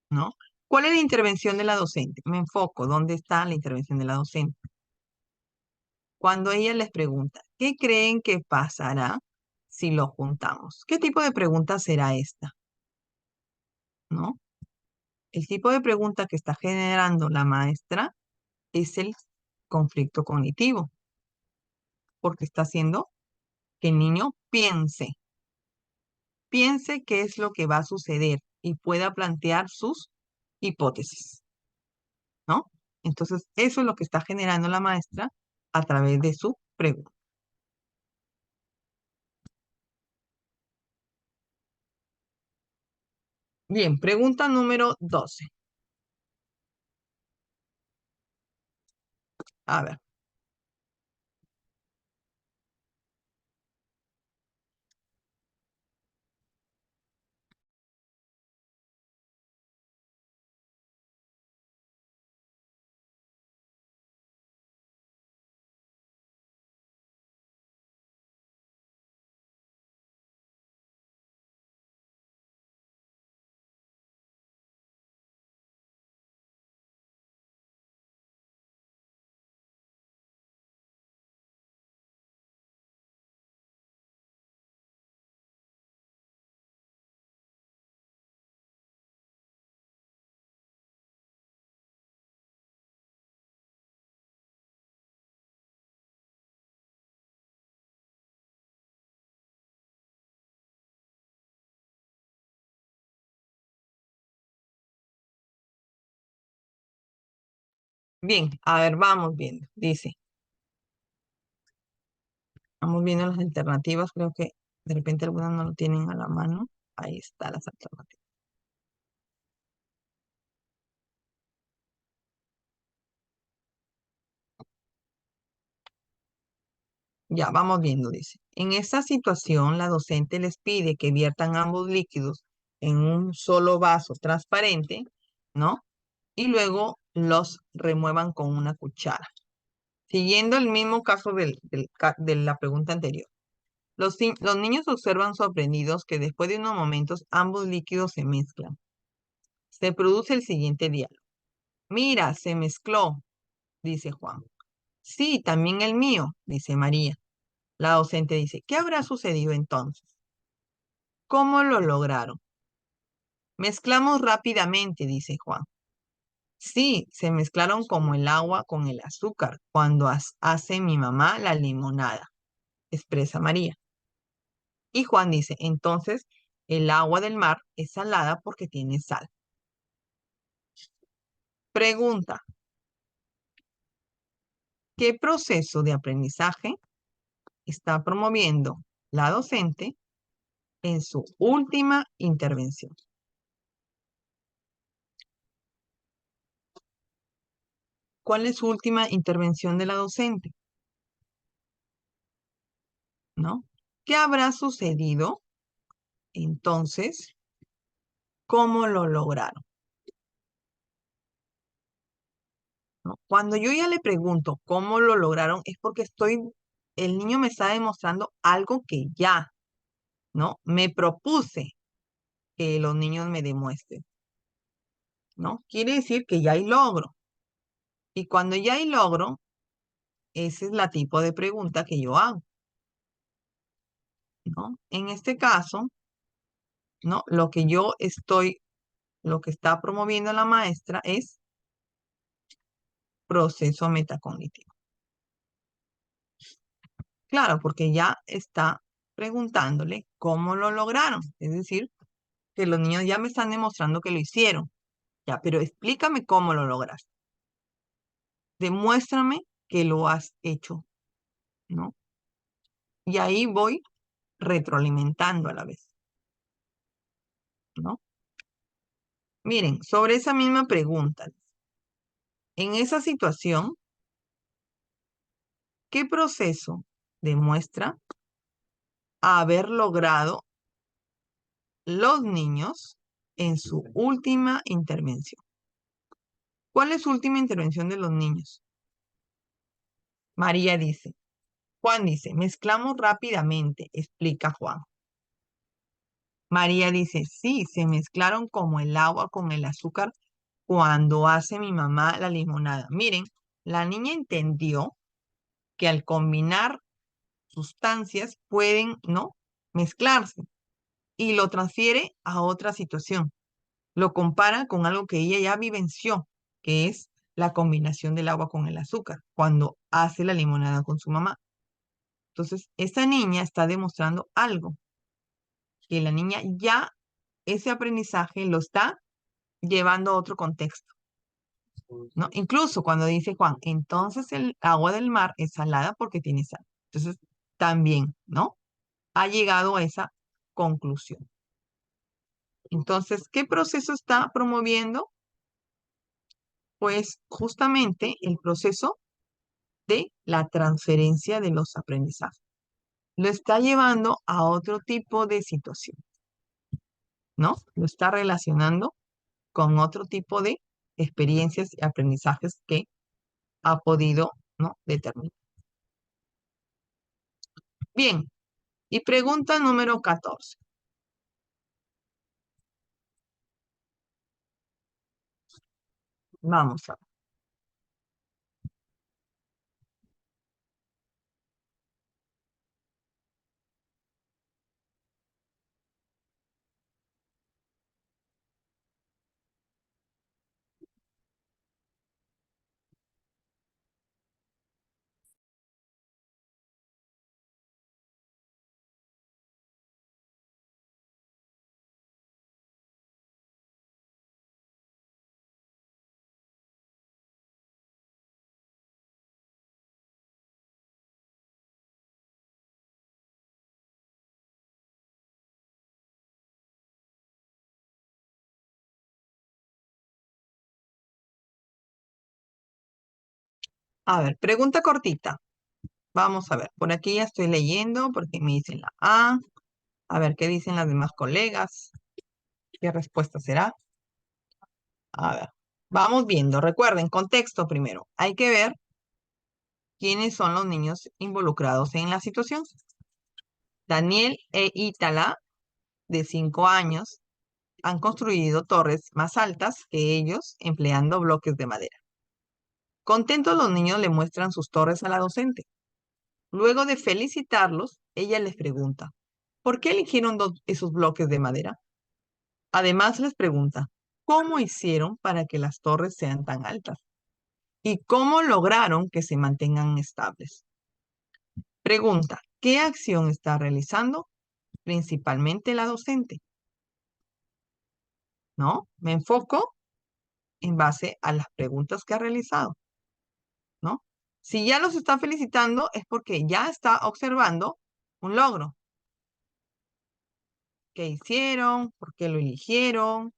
¿No? ¿Cuál es la intervención de la docente? Me enfoco. ¿Dónde está la intervención de la docente? Cuando ella les pregunta, ¿qué creen que pasará si lo juntamos? ¿Qué tipo de pregunta será esta? ¿No? El tipo de pregunta que está generando la maestra es el conflicto cognitivo, porque está haciendo que el niño piense qué es lo que va a suceder y pueda plantear sus hipótesis, ¿no? Entonces, eso es lo que está generando la maestra a través de su pregunta. Bien, pregunta número 12. A ver. Bien, a ver, vamos viendo. Dice, vamos viendo las alternativas. Creo que de repente algunas no lo tienen a la mano. Ahí están las alternativas. Ya, vamos viendo, dice. En esta situación, la docente les pide que viertan ambos líquidos en un solo vaso transparente, ¿no? Y luego los remuevan con una cuchara. Siguiendo el mismo caso de la pregunta anterior. Los niños observan sorprendidos que después de unos momentos ambos líquidos se mezclan. Se produce el siguiente diálogo. Mira, se mezcló, dice Juan. Sí, también el mío, dice María. La docente dice, ¿qué habrá sucedido entonces? ¿Cómo lo lograron? Mezclamos rápidamente, dice Juan. Sí, se mezclaron como el agua con el azúcar cuando hace mi mamá la limonada, expresa María. Y Juan dice, entonces el agua del mar es salada porque tiene sal. Pregunta, ¿qué proceso de aprendizaje está promoviendo la docente en su última intervención? ¿Cuál es su última intervención de la docente? ¿No? ¿Qué habrá sucedido entonces? ¿Cómo lo lograron? ¿No? Cuando yo ya le pregunto cómo lo lograron, es porque el niño me está demostrando algo que ya, ¿no? Me propuse que los niños me demuestren, ¿no? Quiere decir que ya hay logro. Y cuando ya hay logro, ese es la tipo de pregunta que yo hago, ¿no? En este caso, ¿no? Lo que está promoviendo la maestra es proceso metacognitivo. Claro, porque ya está preguntándole cómo lo lograron. Es decir, que los niños ya me están demostrando que lo hicieron. Ya, pero explícame cómo lo lograste. Demuéstrame que lo has hecho, ¿no? Y ahí voy retroalimentando a la vez, ¿no? Miren, sobre esa misma pregunta, en esa situación, ¿qué proceso demuestra haber logrado los niños en su última intervención? ¿Cuál es su última intervención de los niños? María dice. Juan dice, mezclamos rápidamente, explica Juan. María dice, sí, se mezclaron como el agua con el azúcar cuando hace mi mamá la limonada. Miren, la niña entendió que al combinar sustancias pueden, ¿no? Mezclarse y lo transfiere a otra situación. Lo compara con algo que ella ya vivenció, que es la combinación del agua con el azúcar, cuando hace la limonada con su mamá. Entonces, esta niña está demostrando algo, que la niña ya ese aprendizaje lo está llevando a otro contexto, ¿no? Incluso cuando dice Juan, entonces el agua del mar es salada porque tiene sal. Entonces, también, ¿no? Ha llegado a esa conclusión. Entonces, ¿qué proceso está promoviendo? Pues justamente el proceso de la transferencia de los aprendizajes. Lo está llevando a otro tipo de situación, ¿no? Lo está relacionando con otro tipo de experiencias y aprendizajes que ha podido, ¿no? determinar. Bien, y pregunta número 14. Vamos a ver. A ver, pregunta cortita. Vamos a ver, por aquí ya estoy leyendo porque me dicen la A. A ver, ¿qué dicen las demás colegas? ¿Qué respuesta será? A ver, vamos viendo. Recuerden, contexto primero. Hay que ver quiénes son los niños involucrados en la situación. Daniel e Ítala, de 5 años, han construido torres más altas que ellos empleando bloques de madera. Contentos, los niños le muestran sus torres a la docente. Luego de felicitarlos, ella les pregunta, ¿por qué eligieron esos bloques de madera? Además les pregunta, ¿cómo hicieron para que las torres sean tan altas? ¿Y cómo lograron que se mantengan estables? Pregunta, ¿qué acción está realizando? principalmente la docente, ¿no? Me enfoco en base a las preguntas que ha realizado, ¿no? Si ya los está felicitando es porque ya está observando un logro. ¿Qué hicieron? ¿Por qué lo eligieron?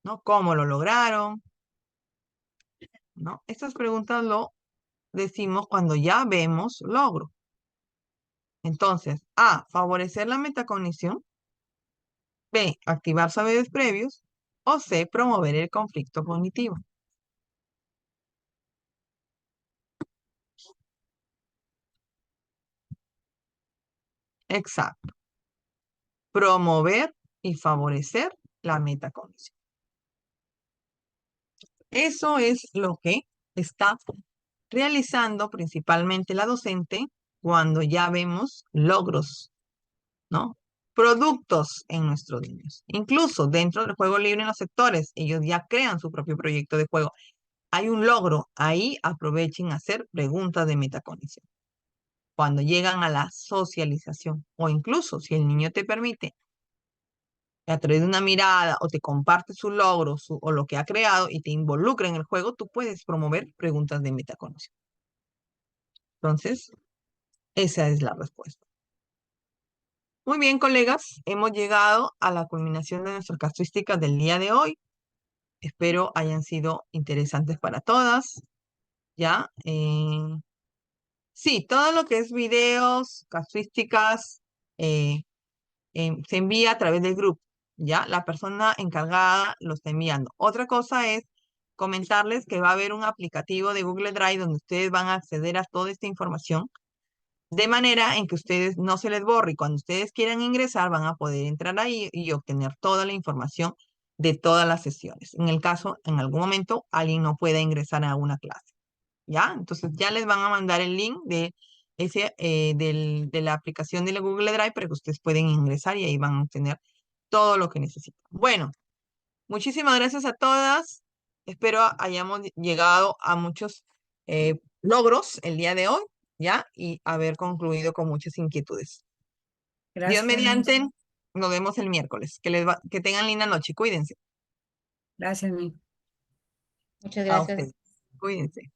¿No? ¿Cómo lo lograron? ¿No? Estas preguntas lo decimos cuando ya vemos logro. Entonces, A, favorecer la metacognición. B, activar saberes previos. O C, promover el conflicto cognitivo. Exacto. Promover y favorecer la metacognición. Eso es lo que está realizando principalmente la docente cuando ya vemos logros, ¿no? Productos en nuestros niños. Incluso dentro del juego libre en los sectores, ellos ya crean su propio proyecto de juego. Hay un logro, ahí aprovechen a hacer preguntas de metacognición. Cuando llegan a la socialización, o incluso si el niño te permite a través de una mirada o te comparte su logro o lo que ha creado y te involucra en el juego, tú puedes promover preguntas de metacognición. Entonces, esa es la respuesta. Muy bien, colegas, hemos llegado a la culminación de nuestras casuísticas del día de hoy. Espero hayan sido interesantes para todas. ¿Ya? Sí, todo lo que es videos, casuísticas, eh, se envía a través del grupo. ¿Ya? La persona encargada lo está enviando. Otra cosa es comentarles que va a haber un aplicativo de Google Drive donde ustedes van a acceder a toda esta información de manera en que ustedes no se les borre y cuando ustedes quieran ingresar van a poder entrar ahí y obtener toda la información de todas las sesiones. En el caso, en algún momento, alguien no pueda ingresar a una clase. ¿Ya? Entonces ya les van a mandar el link de la aplicación de la Google Drive para que ustedes pueden ingresar y ahí van a obtener todo lo que necesitan. Bueno, muchísimas gracias a todas. Espero hayamos llegado a muchos logros el día de hoy, ¿ya? Y haber concluido con muchas inquietudes. Dios Gracias, Miss. mediante, nos vemos el miércoles. Que tengan linda noche. Cuídense. Gracias, Miss. Muchas A gracias. ustedes. Cuídense.